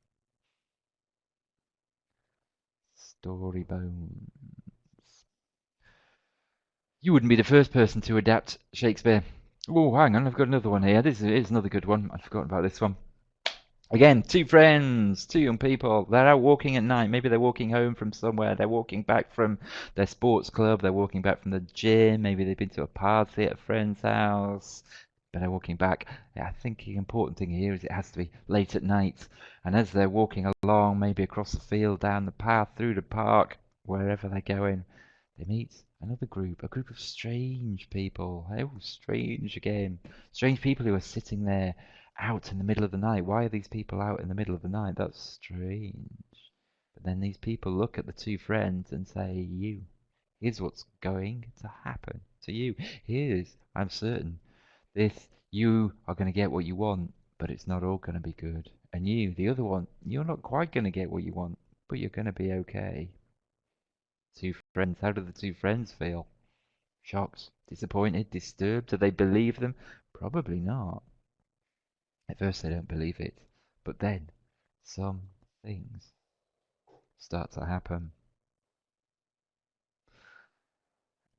Story Bones. You wouldn't be the first person to adapt Shakespeare. Oh, hang on, I've got another one here. This is another good one. I'd forgotten about this one. Again, two friends, two young people. They're out walking at night. Maybe they're walking home from somewhere. They're walking back from their sports club. They're walking back from the gym. Maybe they've been to a party at a friend's house. But they're walking back. I think the important thing here is it has to be late at night. And as they're walking along, maybe across the field, down the path, through the park, wherever they're going, they meet another group, a group of strange people. Oh, strange again. Strange people who are sitting there out in the middle of the night. Why are these people out in the middle of the night? That's strange. But then these people look at the two friends and say, here's what's going to happen to you. I'm certain, you are going to get what you want, but it's not all going to be good. And you, the other one, you're not quite going to get what you want, but you're going to be okay. Two friends, how do the two friends feel? Shocked, disappointed, disturbed? Do they believe them? Probably not. At first they don't believe it, but then some things start to happen.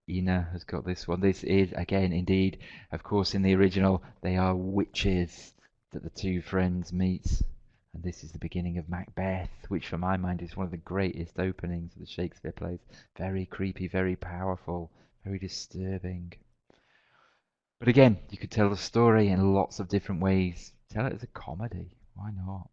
Ina has got this one. This is, again, indeed, of course, in the original, they are witches that the two friends meet. And this is the beginning of Macbeth, which for my mind is one of the greatest openings of the Shakespeare plays. Very creepy, very powerful, very disturbing. But again, you could tell the story in lots of different ways. Tell it as a comedy. Why not?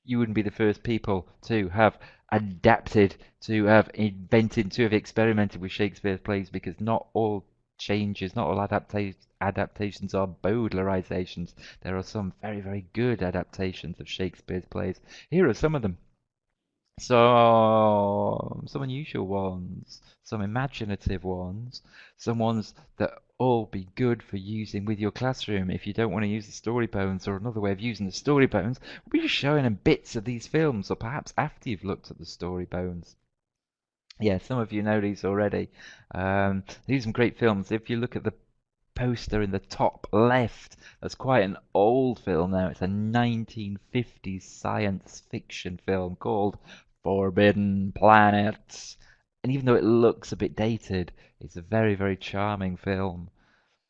You wouldn't be the first people to have adapted, to have invented, to have experimented with Shakespeare's plays, because not all changes, not all adaptations are Bowdlerizations. There are some very, very good adaptations of Shakespeare's plays. Here are some of them. Some unusual ones, some imaginative ones, some ones that all be good for using with your classroom. If you don't want to use the story bones, or another way of using the story bones, we'll be showing them bits of these films, or perhaps after you've looked at the story bones. Yeah, some of you know these already. These are some great films. If you look at the poster in the top left, that's quite an old film now. It's a 1950s science fiction film called Forbidden Planet. And even though it looks a bit dated, it's a very, very charming film.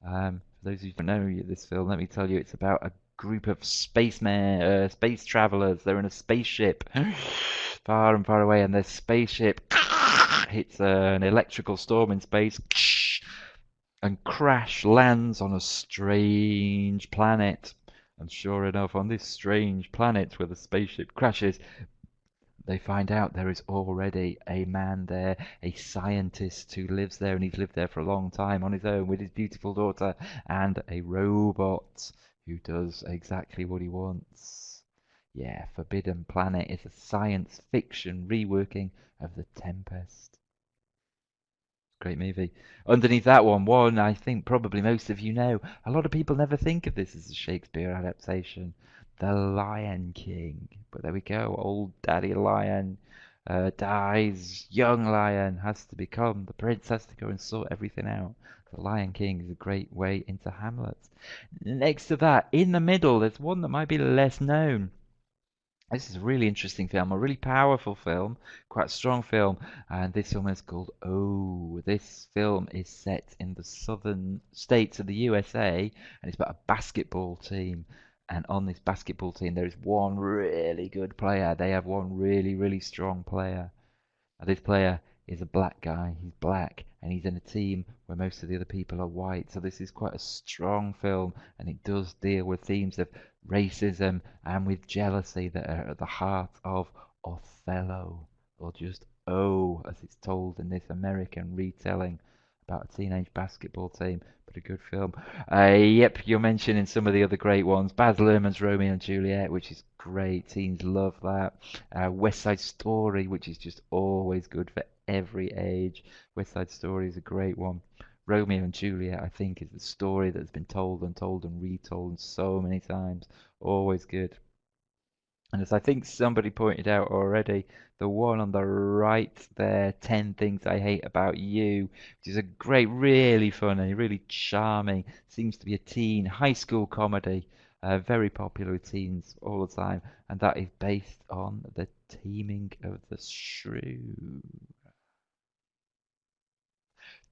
For those who don't know this film, let me tell you, it's about a group of spacemen, space travelers. They're in a spaceship far and far away, and their spaceship hits an electrical storm in space and crash lands on a strange planet. And sure enough, on this strange planet where the spaceship crashes, they find out there is already a man there, a scientist who lives there, and he's lived there for a long time on his own with his beautiful daughter, and a robot who does exactly what he wants. Yeah, Forbidden Planet is a science fiction reworking of The Tempest. Great movie. Underneath that one I think probably most of you know. A lot of people never think of this as a Shakespeare adaptation. The Lion King. But there we go. Old Daddy Lion dies. Young Lion has to become. The prince has to go and sort everything out. The Lion King is a great way into Hamlet. Next to that, in the middle, there's one that might be less known. This is a really interesting film, a really powerful film, quite a strong film, and this film is called Oh. This film is set in the southern states of the USA, and it's about a basketball team. And on this basketball team, there is one really good player. They have one really, really strong player. Now, this player is a black guy. He's black, and he's in a team where most of the other people are white. So this is quite a strong film, and it does deal with themes of racism and with jealousy that are at the heart of Othello, or just Oh, as it's told in this American retelling about a teenage basketball team, but a good film. Yep, you're mentioning some of the other great ones. Baz Luhrmann's Romeo and Juliet, which is great. Teens love that. West Side Story, which is just always good for every age. West Side Story is a great one. Romeo and Juliet, I think, is the story that's been told and told and retold so many times. Always good. And as I think somebody pointed out already, the one on the right there, 10 Things I Hate About You, which is a great, really funny, really charming, seems to be a teen high school comedy, very popular with teens all the time, and that is based on The Taming of the Shrew.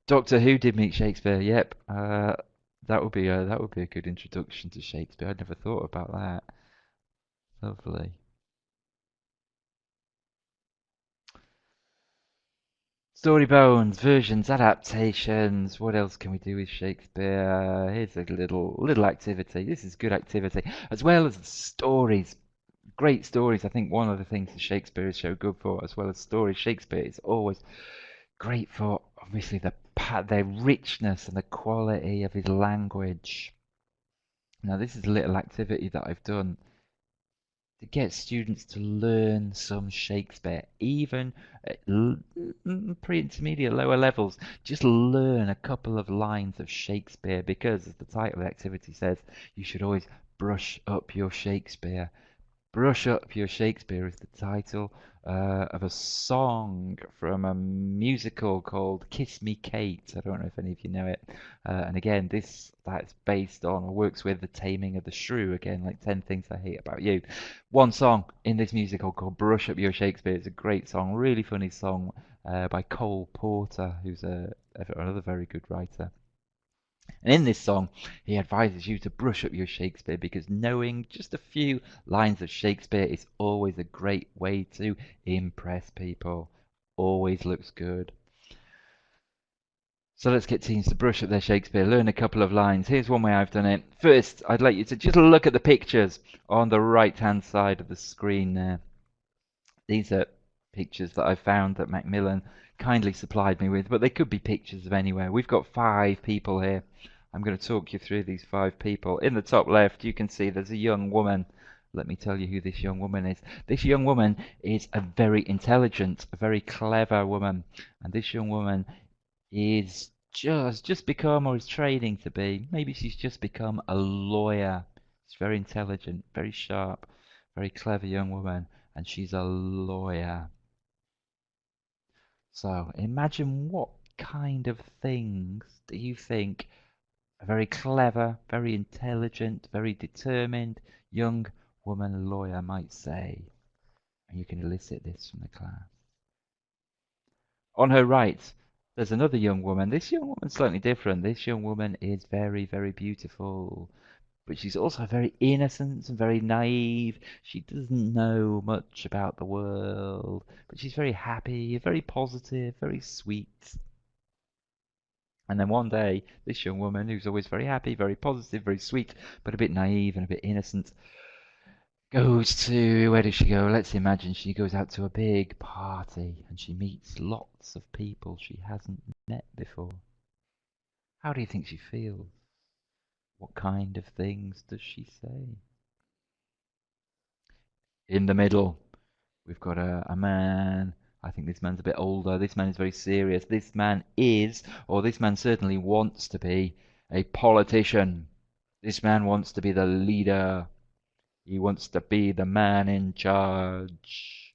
Doctor Who did meet Shakespeare. Yep, that would be a good introduction to Shakespeare. I'd never thought about that. Lovely. Story bones, versions, adaptations. What else can we do with Shakespeare? Here's a little activity. This is good activity, as well as the stories. Great stories. I think one of the things that Shakespeare is so good for, as well as stories, Shakespeare is always great for obviously the richness and the quality of his language. Now, this is a little activity that I've done to get students to learn some Shakespeare, even at pre-intermediate, lower levels. Just learn a couple of lines of Shakespeare, because, as the title of the activity says, you should always brush up your Shakespeare. Brush Up Your Shakespeare is the title of a song from a musical called Kiss Me Kate. I don't know if any of you know it. And again, that's based on or works with The Taming of the Shrew. Again, like 10 Things I Hate About You. One song in this musical called Brush Up Your Shakespeare. It's a great song, really funny song by Cole Porter, who's another very good writer. And in this song, he advises you to brush up your Shakespeare, because knowing just a few lines of Shakespeare is always a great way to impress people. Always looks good. So let's get teens to brush up their Shakespeare, learn a couple of lines. Here's one way I've done it. First, I'd like you to just look at the pictures on the right-hand side of the screen there. These are pictures that I found that Macmillan kindly supplied me with, but they could be pictures of anywhere. We've got 5 people here. I'm going to talk you through these 5 people. In the top left, you can see there's a young woman. Let me tell you who this young woman is. This young woman is a very intelligent, a very clever woman. And this young woman is just become, or is training to be, maybe she's just become a lawyer. She's very intelligent, very sharp, very clever young woman, and she's a lawyer. So imagine what kind of things do you think a very clever, very intelligent, very determined young woman lawyer might say. And you can elicit this from the class. On her right, there's another young woman. This young woman's slightly different. This young woman is very, very beautiful. But she's also very innocent and very naive. She doesn't know much about the world. But she's very happy, very positive, very sweet. And then one day, this young woman, who's always very happy, very positive, very sweet, but a bit naive and a bit innocent, goes to, where does she go? Let's imagine she goes out to a big party and she meets lots of people she hasn't met before. How do you think she feels? What kind of things does she say? In the middle, we've got a man. I think this man's a bit older. This man is very serious. This man is, or this man certainly wants to be, a politician. This man wants to be the leader. He wants to be the man in charge.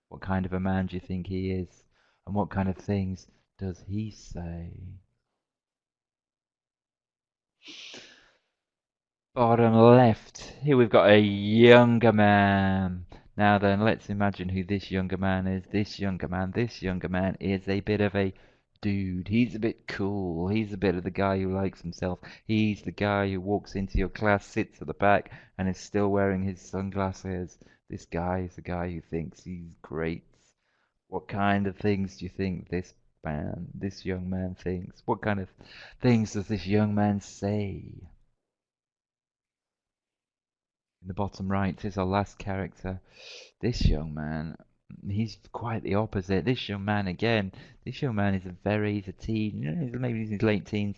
What kind of a man do you think he is? And what kind of things does he say? Bottom left, here we've got a younger man. Now then, let's imagine who this younger man is. This younger man is a bit of a dude. He's a bit cool. He's a bit of the guy who likes himself. He's the guy who walks into your class, sits at the back, and is still wearing his sunglasses. This guy is the guy who thinks he's great. What kind of things do you think this young man thinks? What kind of things does this young man say? In the bottom right is our last character. This young man, he's quite the opposite. This young man, again, he's a teen, maybe he's in his late teens.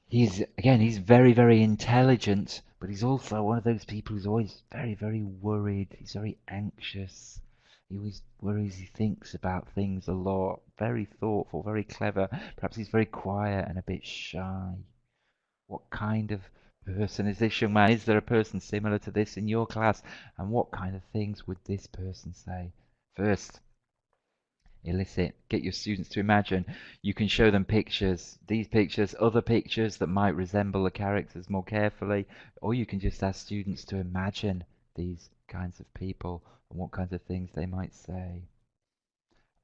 He's very, very intelligent, but he's also one of those people who's always very, very worried. He's very anxious. He always worries, he thinks about things a lot, very thoughtful, very clever. Perhaps he's very quiet and a bit shy. What kind of person is this young man? Is there a person similar to this in your class? And what kind of things would this person say? First, elicit. Get your students to imagine. You can show them pictures, these pictures, other pictures that might resemble the characters more carefully, or you can just ask students to imagine these kinds of people and what kinds of things they might say.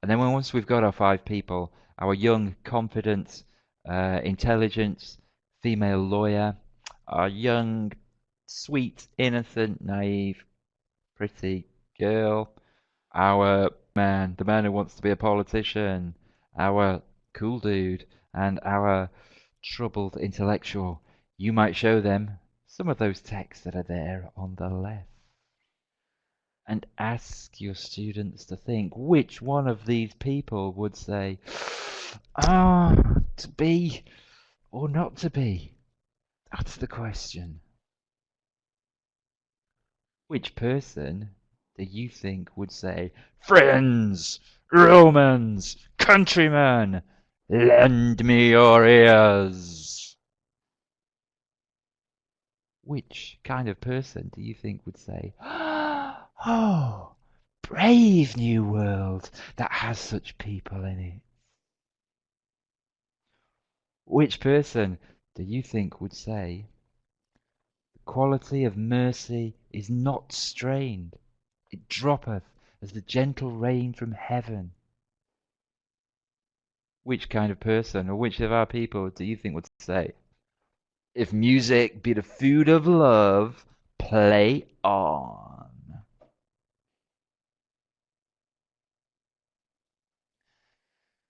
And then once we've got our 5 people, our young, confident, intelligent female lawyer, our young, sweet, innocent, naive, pretty girl, our man, the man who wants to be a politician, our cool dude, and our troubled intellectual, you might show them some of those texts that are there on the left. And ask your students to think which one of these people would say, to be or not to be. That's the question. Which person do you think would say, friends, Romans, countrymen, lend me your ears? Which kind of person do you think would say, oh, brave new world that has such people in it? Which person do you think would say, the quality of mercy is not strained, it droppeth as the gentle rain from heaven? Which kind of person, or which of our people do you think would say, if music be the food of love, play on?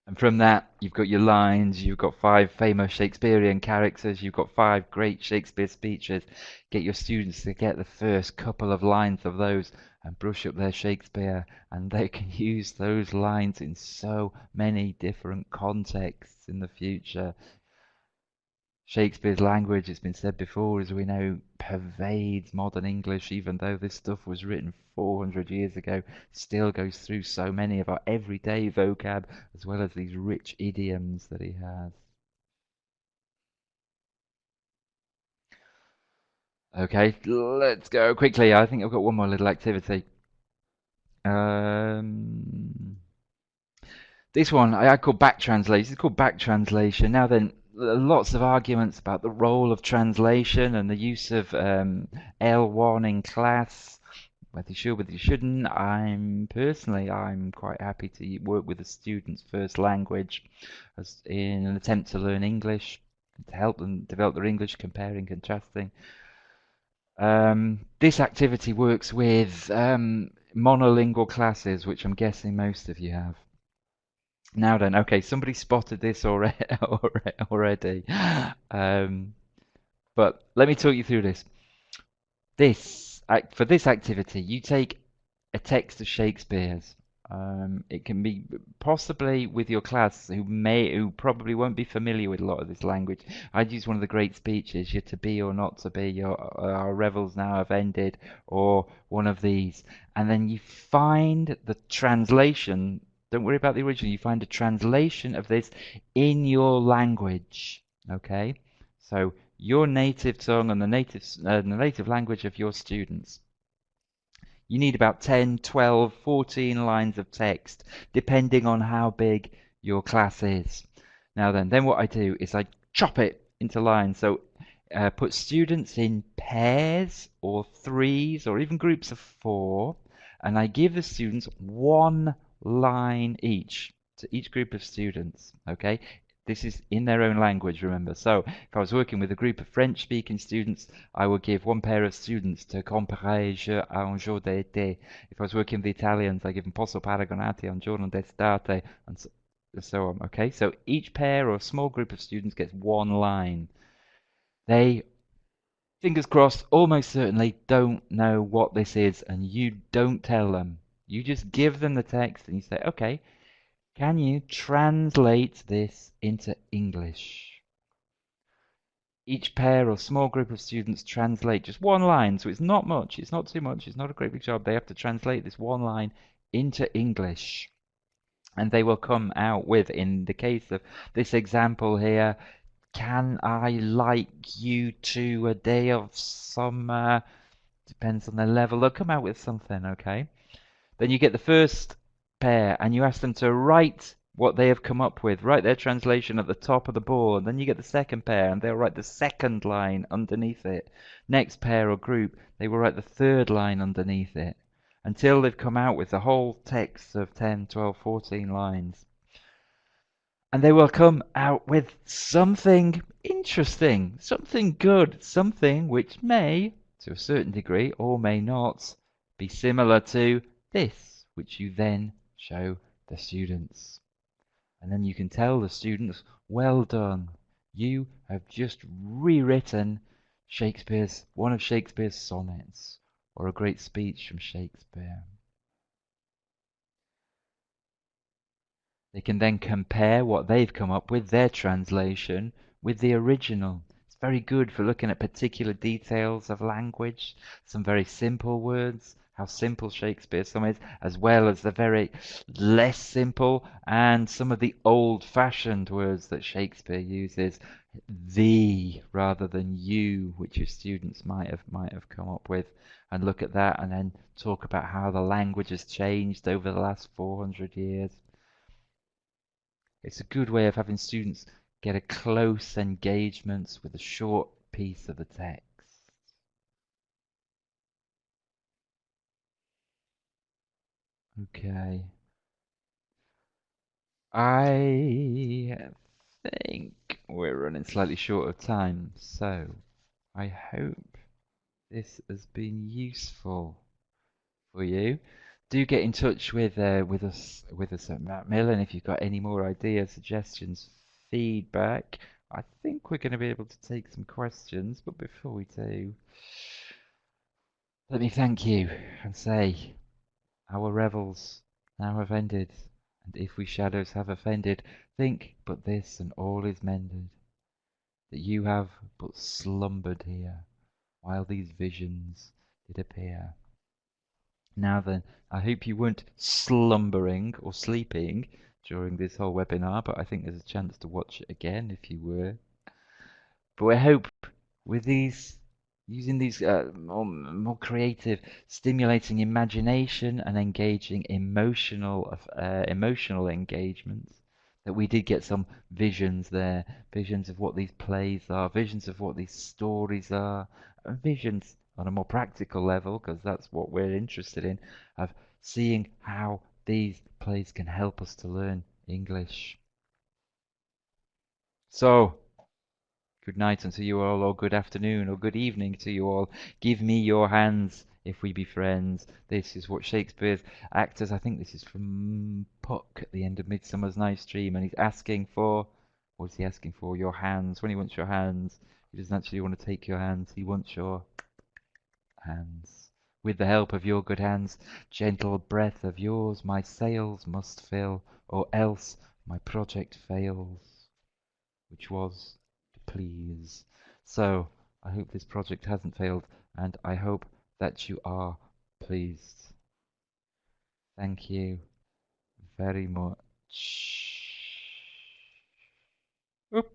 And from that, you've got your lines, you've got 5 famous Shakespearean characters, you've got 5 great Shakespeare speeches. Get your students to get the first couple of lines of those and brush up their Shakespeare, and they can use those lines in so many different contexts in the future. Shakespeare's language, it's been said before, as we know, pervades modern English, even though this stuff was written 400 years ago, still goes through so many of our everyday vocab, as well as these rich idioms that he has. Okay, let's go quickly. I think I've got one more little activity. This one I call back translation. It's called back translation. Now then, lots of arguments about the role of translation and the use of L1 in class, whether you should, whether you shouldn't. I'm quite happy to work with the student's first language as in an attempt to learn English, to help them develop their English, comparing, contrasting. This activity works with monolingual classes, which I'm guessing most of you have. Now then, okay, somebody spotted this already. But let me talk you through this. For this activity, you take a text of Shakespeare's. It can be possibly with your class who probably won't be familiar with a lot of this language. I'd use one of the great speeches, "You're to be or not to be," "Our revels now have ended," or one of these. And then you find the translation. Don't worry about the original. You find a translation of this in your language. Okay? So your native tongue and the native language of your students. You need about 10, 12, 14 lines of text, depending on how big your class is. Now then what I do is I chop it into lines. So put students in pairs or threes or even groups of 4, and I give the students 1 line each to each group of students. Okay? This is in their own language, remember. So if I was working with a group of French-speaking students, I would give 1 pair of students to comparer a un jour d'été. If I was working with the Italians, I give them posso paragonarti a un giorno d'estate, and so on. Okay, so each pair or a small group of students gets 1 line. They, fingers crossed, almost certainly don't know what this is, and you don't tell them. You just give them the text and you say, okay, can you translate this into English? Each pair or small group of students translate just 1 line, so it's not much, it's not too much, it's not a great big job. They have to translate this 1 line into English. And they will come out with, in the case of this example here, can I like you to a day of summer? Depends on their level. They'll come out with something, okay? Then you get the first pair and you ask them to write what they have come up with, write their translation at the top of the board. Then you get the second pair and they'll write the second line underneath it. Next pair or group, they will write the third line underneath it until they've come out with the whole text of 10, 12, 14 lines. And they will come out with something interesting, something good, something which may, to a certain degree, or may not, be similar to this, which you then show the students. And then you can tell the students, well done, you have just rewritten one of Shakespeare's sonnets, or a great speech from Shakespeare. They can then compare what they've come up with, their translation, with the original. It's very good for looking at particular details of language, some very simple words, how simple Shakespeare's some is, as well as the very less simple and some of the old-fashioned words that Shakespeare uses, thee rather than you, which your students might have come up with, and look at that and then talk about how the language has changed over the last 400 years. It's a good way of having students get a close engagement with a short piece of the text. Okay. I think we're running slightly short of time, so I hope this has been useful for you. Do get in touch with us at Macmillan if you've got any more ideas, suggestions, feedback. I think we're going to be able to take some questions, but before we do, let me thank you and say our revels now have ended, and if we shadows have offended, think but this and all is mended, that you have but slumbered here while these visions did appear. Now then, I hope you weren't slumbering or sleeping during this whole webinar, but I think there's a chance to watch it again if you were. But I hope with using these more creative, stimulating imagination and engaging emotional engagements, that we did get some visions there, visions of what these plays are, visions of what these stories are, and visions on a more practical level, because that's what we're interested in, of seeing how these plays can help us to learn English. So, good night unto you all, or good afternoon, or good evening to you all. Give me your hands if we be friends. This is what Shakespeare's actors, I think this is from Puck at the end of Midsummer's Night's Dream, and he's asking for, what is he asking for? Your hands. When he wants your hands, he doesn't actually want to take your hands, he wants your hands. With the help of your good hands, gentle breath of yours, my sails must fill, or else my project fails, which was to please. So, I hope this project hasn't failed, and I hope that you are pleased. Thank you very much. Oop.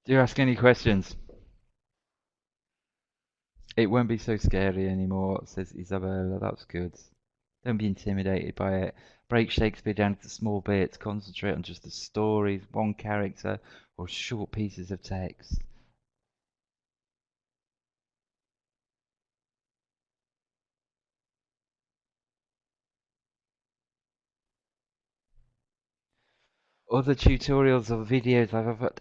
Do you ask any questions? It won't be so scary anymore, says Isabella. That's good. Don't be intimidated by it. Break Shakespeare down into small bits. Concentrate on just the stories, one character, or short pieces of text. Other tutorials or videos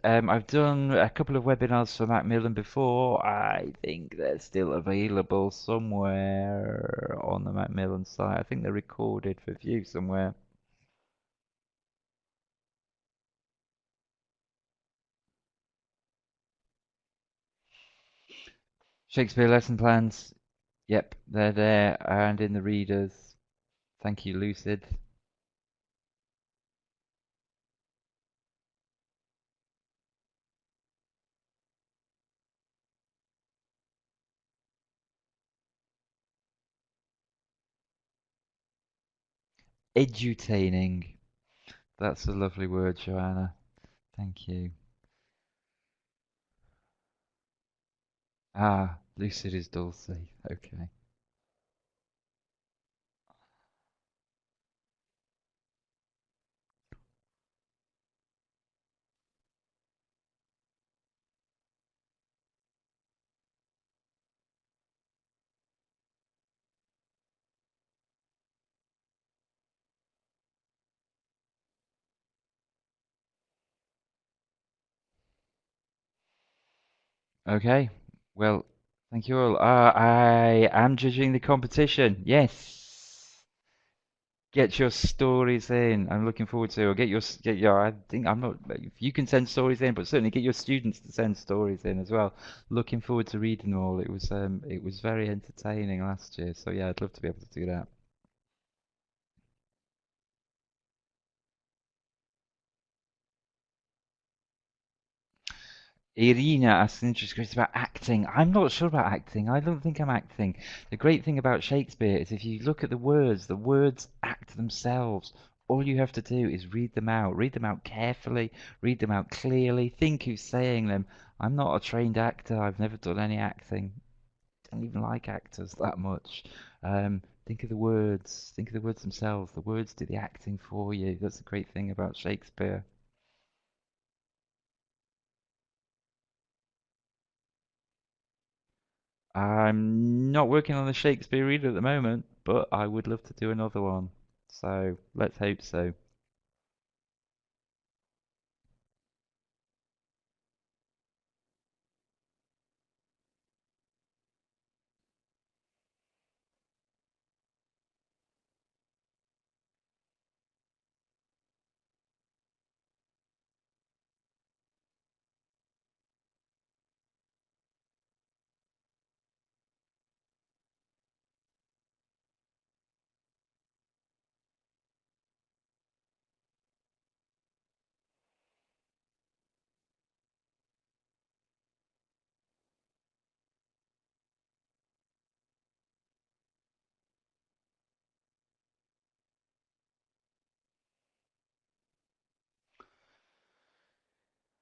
I've done a couple of webinars for Macmillan before. I think they're still available somewhere on the Macmillan site. I think they're recorded for view somewhere. Shakespeare lesson plans. Yep, they're there and in the readers. Thank you, Lucid. Edutaining. That's a lovely word, Joanna. Thank you. Ah, Lucid is Dulcie. Okay. Okay. Well, thank you all. I am judging the competition. Yes. Get your stories in. I'm looking forward to. Or get your. I think I'm not. You can send stories in, but certainly get your students to send stories in as well. Looking forward to reading them all. It was very entertaining last year. So yeah, I'd love to be able to do that. Irina asked an interesting question about acting. I'm not sure about acting. I don't think I'm acting. The great thing about Shakespeare is if you look at the words act themselves. All you have to do is read them out carefully, read them out clearly, think who's saying them. I'm not a trained actor. I've never done any acting. Don't even like actors that much. Think of the words. Think of the words themselves. The words do the acting for you. That's the great thing about Shakespeare. I'm not working on the Shakespeare reader at the moment, but I would love to do another one. So let's hope so.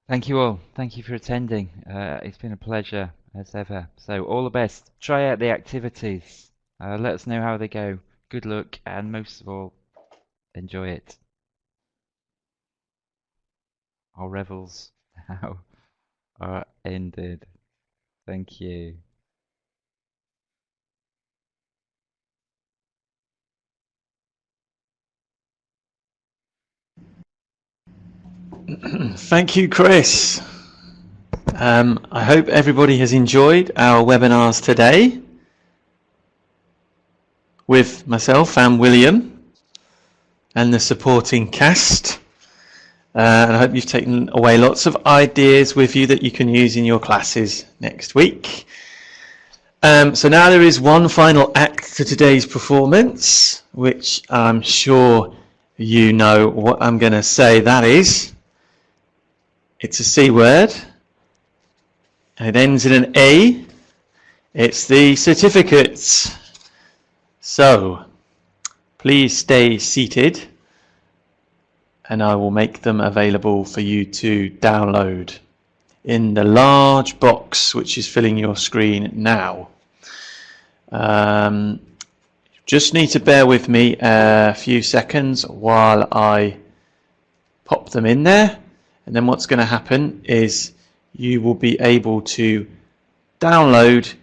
Thank you all. Thank you for attending. It's been a pleasure as ever. So all the best. Try out the activities. Let us know how they go. Good luck, and most of all, enjoy it. Our revels now are ended. Thank you. Thank you, Chris. I hope everybody has enjoyed our webinars today with myself and William and the supporting cast. And I hope you've taken away lots of ideas with you that you can use in your classes next week. So now there is one final act to today's performance, which I'm sure you know what I'm going to say that is. It's a C word. And it ends in an A. It's the certificates. So please stay seated and I will make them available for you to download in the large box which is filling your screen now. Just need to bear with me a few seconds while I pop them in there, and then what's going to happen is you will be able to download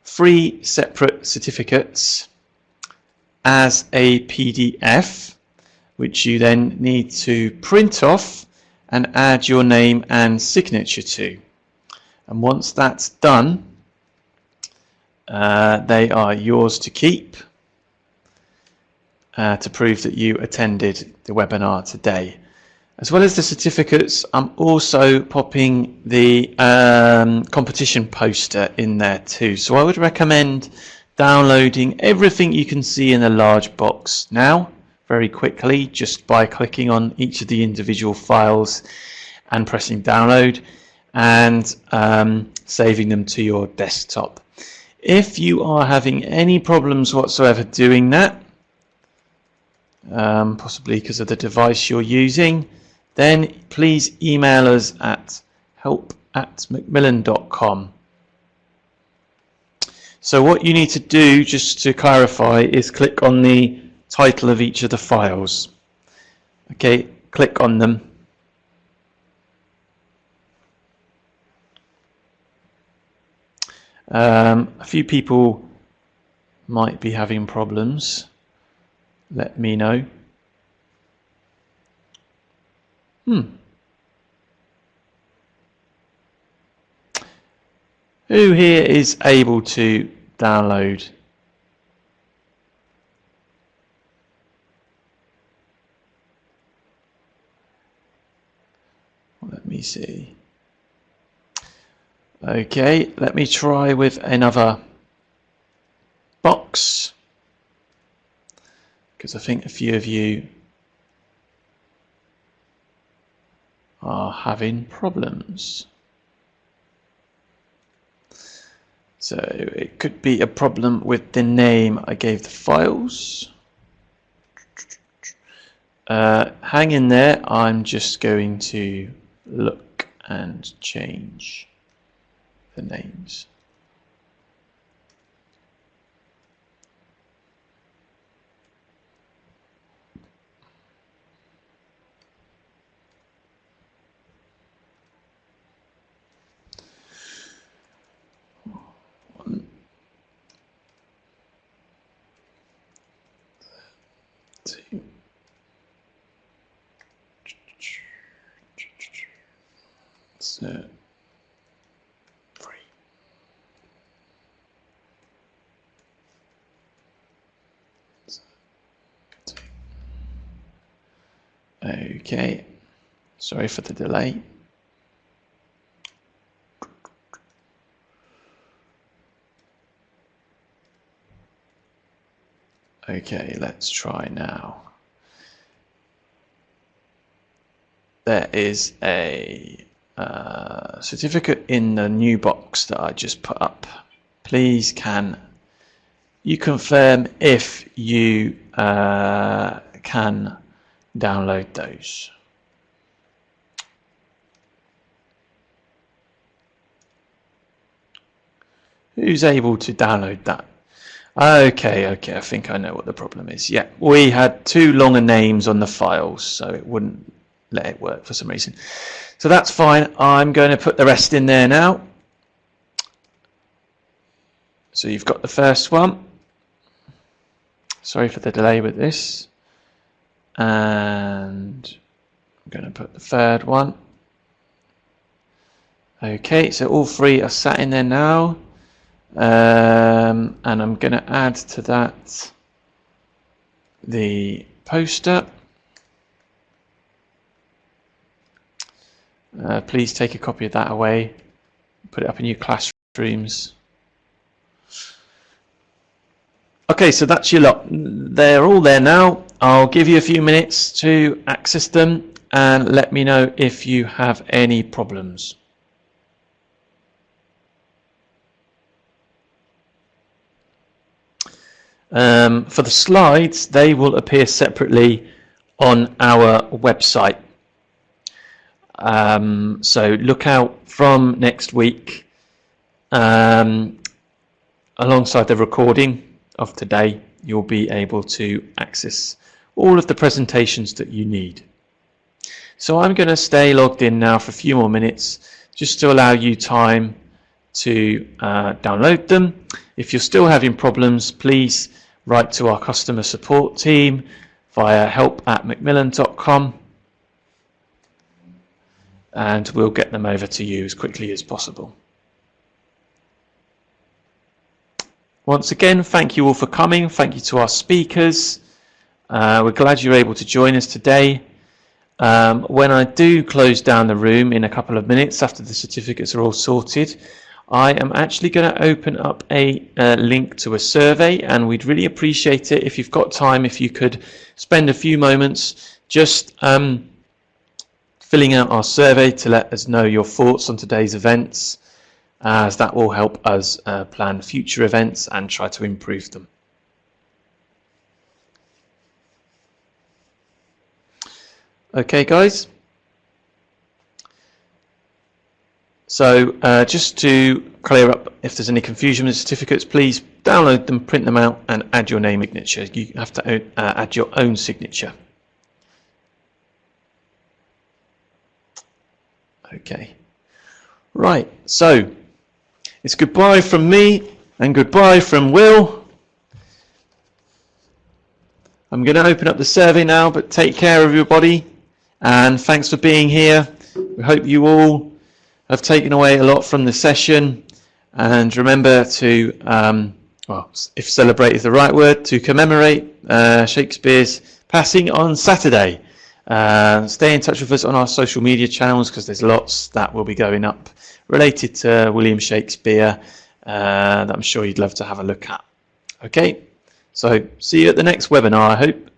3 separate certificates as a PDF, which you then need to print off and add your name and signature to. And once that's done, they are yours to keep to prove that you attended the webinar today. As well as the certificates, I'm also popping the competition poster in there too. So I would recommend downloading everything you can see in a large box now, very quickly, just by clicking on each of the individual files and pressing download and saving them to your desktop. If you are having any problems whatsoever doing that, possibly because of the device you're using, then please email us at help@macmillan.com. So what you need to do, just to clarify, is click on the title of each of the files. Okay, click on them. A few people might be having problems. Let me know. Who here is able to download? Let me see. Okay, let me try with another box, because I think a few of you are having problems. So it could be a problem with the name I gave the files. Hang in there, I'm just going to look and change the names. So, 3. Okay, sorry for the delay. Okay, let's try now. There is a certificate in the new box that I just put up. Please can you confirm if you can download those? Who's able to download that? Okay, I think I know what the problem is. Yeah, we had too long a names on the files, so it wouldn't let it work for some reason. So that's fine. I'm going to put the rest in there now. So you've got the first one. Sorry for the delay with this. And I'm going to put the third one. Okay, so all three are sat in there now. And I'm going to add to that the poster. Please take a copy of that away, put it up in your classrooms. Okay, so that's your lot. They're all there now. I'll give you a few minutes to access them and let me know if you have any problems. For the slides, they will appear separately on our website. So look out from next week, alongside the recording of today, you'll be able to access all of the presentations that you need. So I'm going to stay logged in now for a few more minutes just to allow you time to download them. If you're still having problems, please write to our customer support team via help@macmillan.com and we'll get them over to you as quickly as possible. Once again, thank you all for coming. Thank you to our speakers. We're glad you're able to join us today. when I do close down the room in a couple of minutes after the certificates are all sorted, I am actually going to open up a link to a survey, and we'd really appreciate it if you've got time, if you could spend a few moments just filling out our survey to let us know your thoughts on today's events, as that will help us plan future events and try to improve them. Okay, guys. So just to clear up, if there's any confusion with the certificates, please download them, print them out, and add your name signature. You have to add your own signature. Okay. Right, so it's goodbye from me and goodbye from Will. I'm going to open up the survey now, but take care, everybody, and thanks for being here. We hope you all have taken away a lot from the session, and remember to, well, if celebrate is the right word, to commemorate Shakespeare's passing on Saturday. Stay in touch with us on our social media channels, because there's lots that will be going up related to William Shakespeare that I'm sure you'd love to have a look at. Okay, so see you at the next webinar, I hope.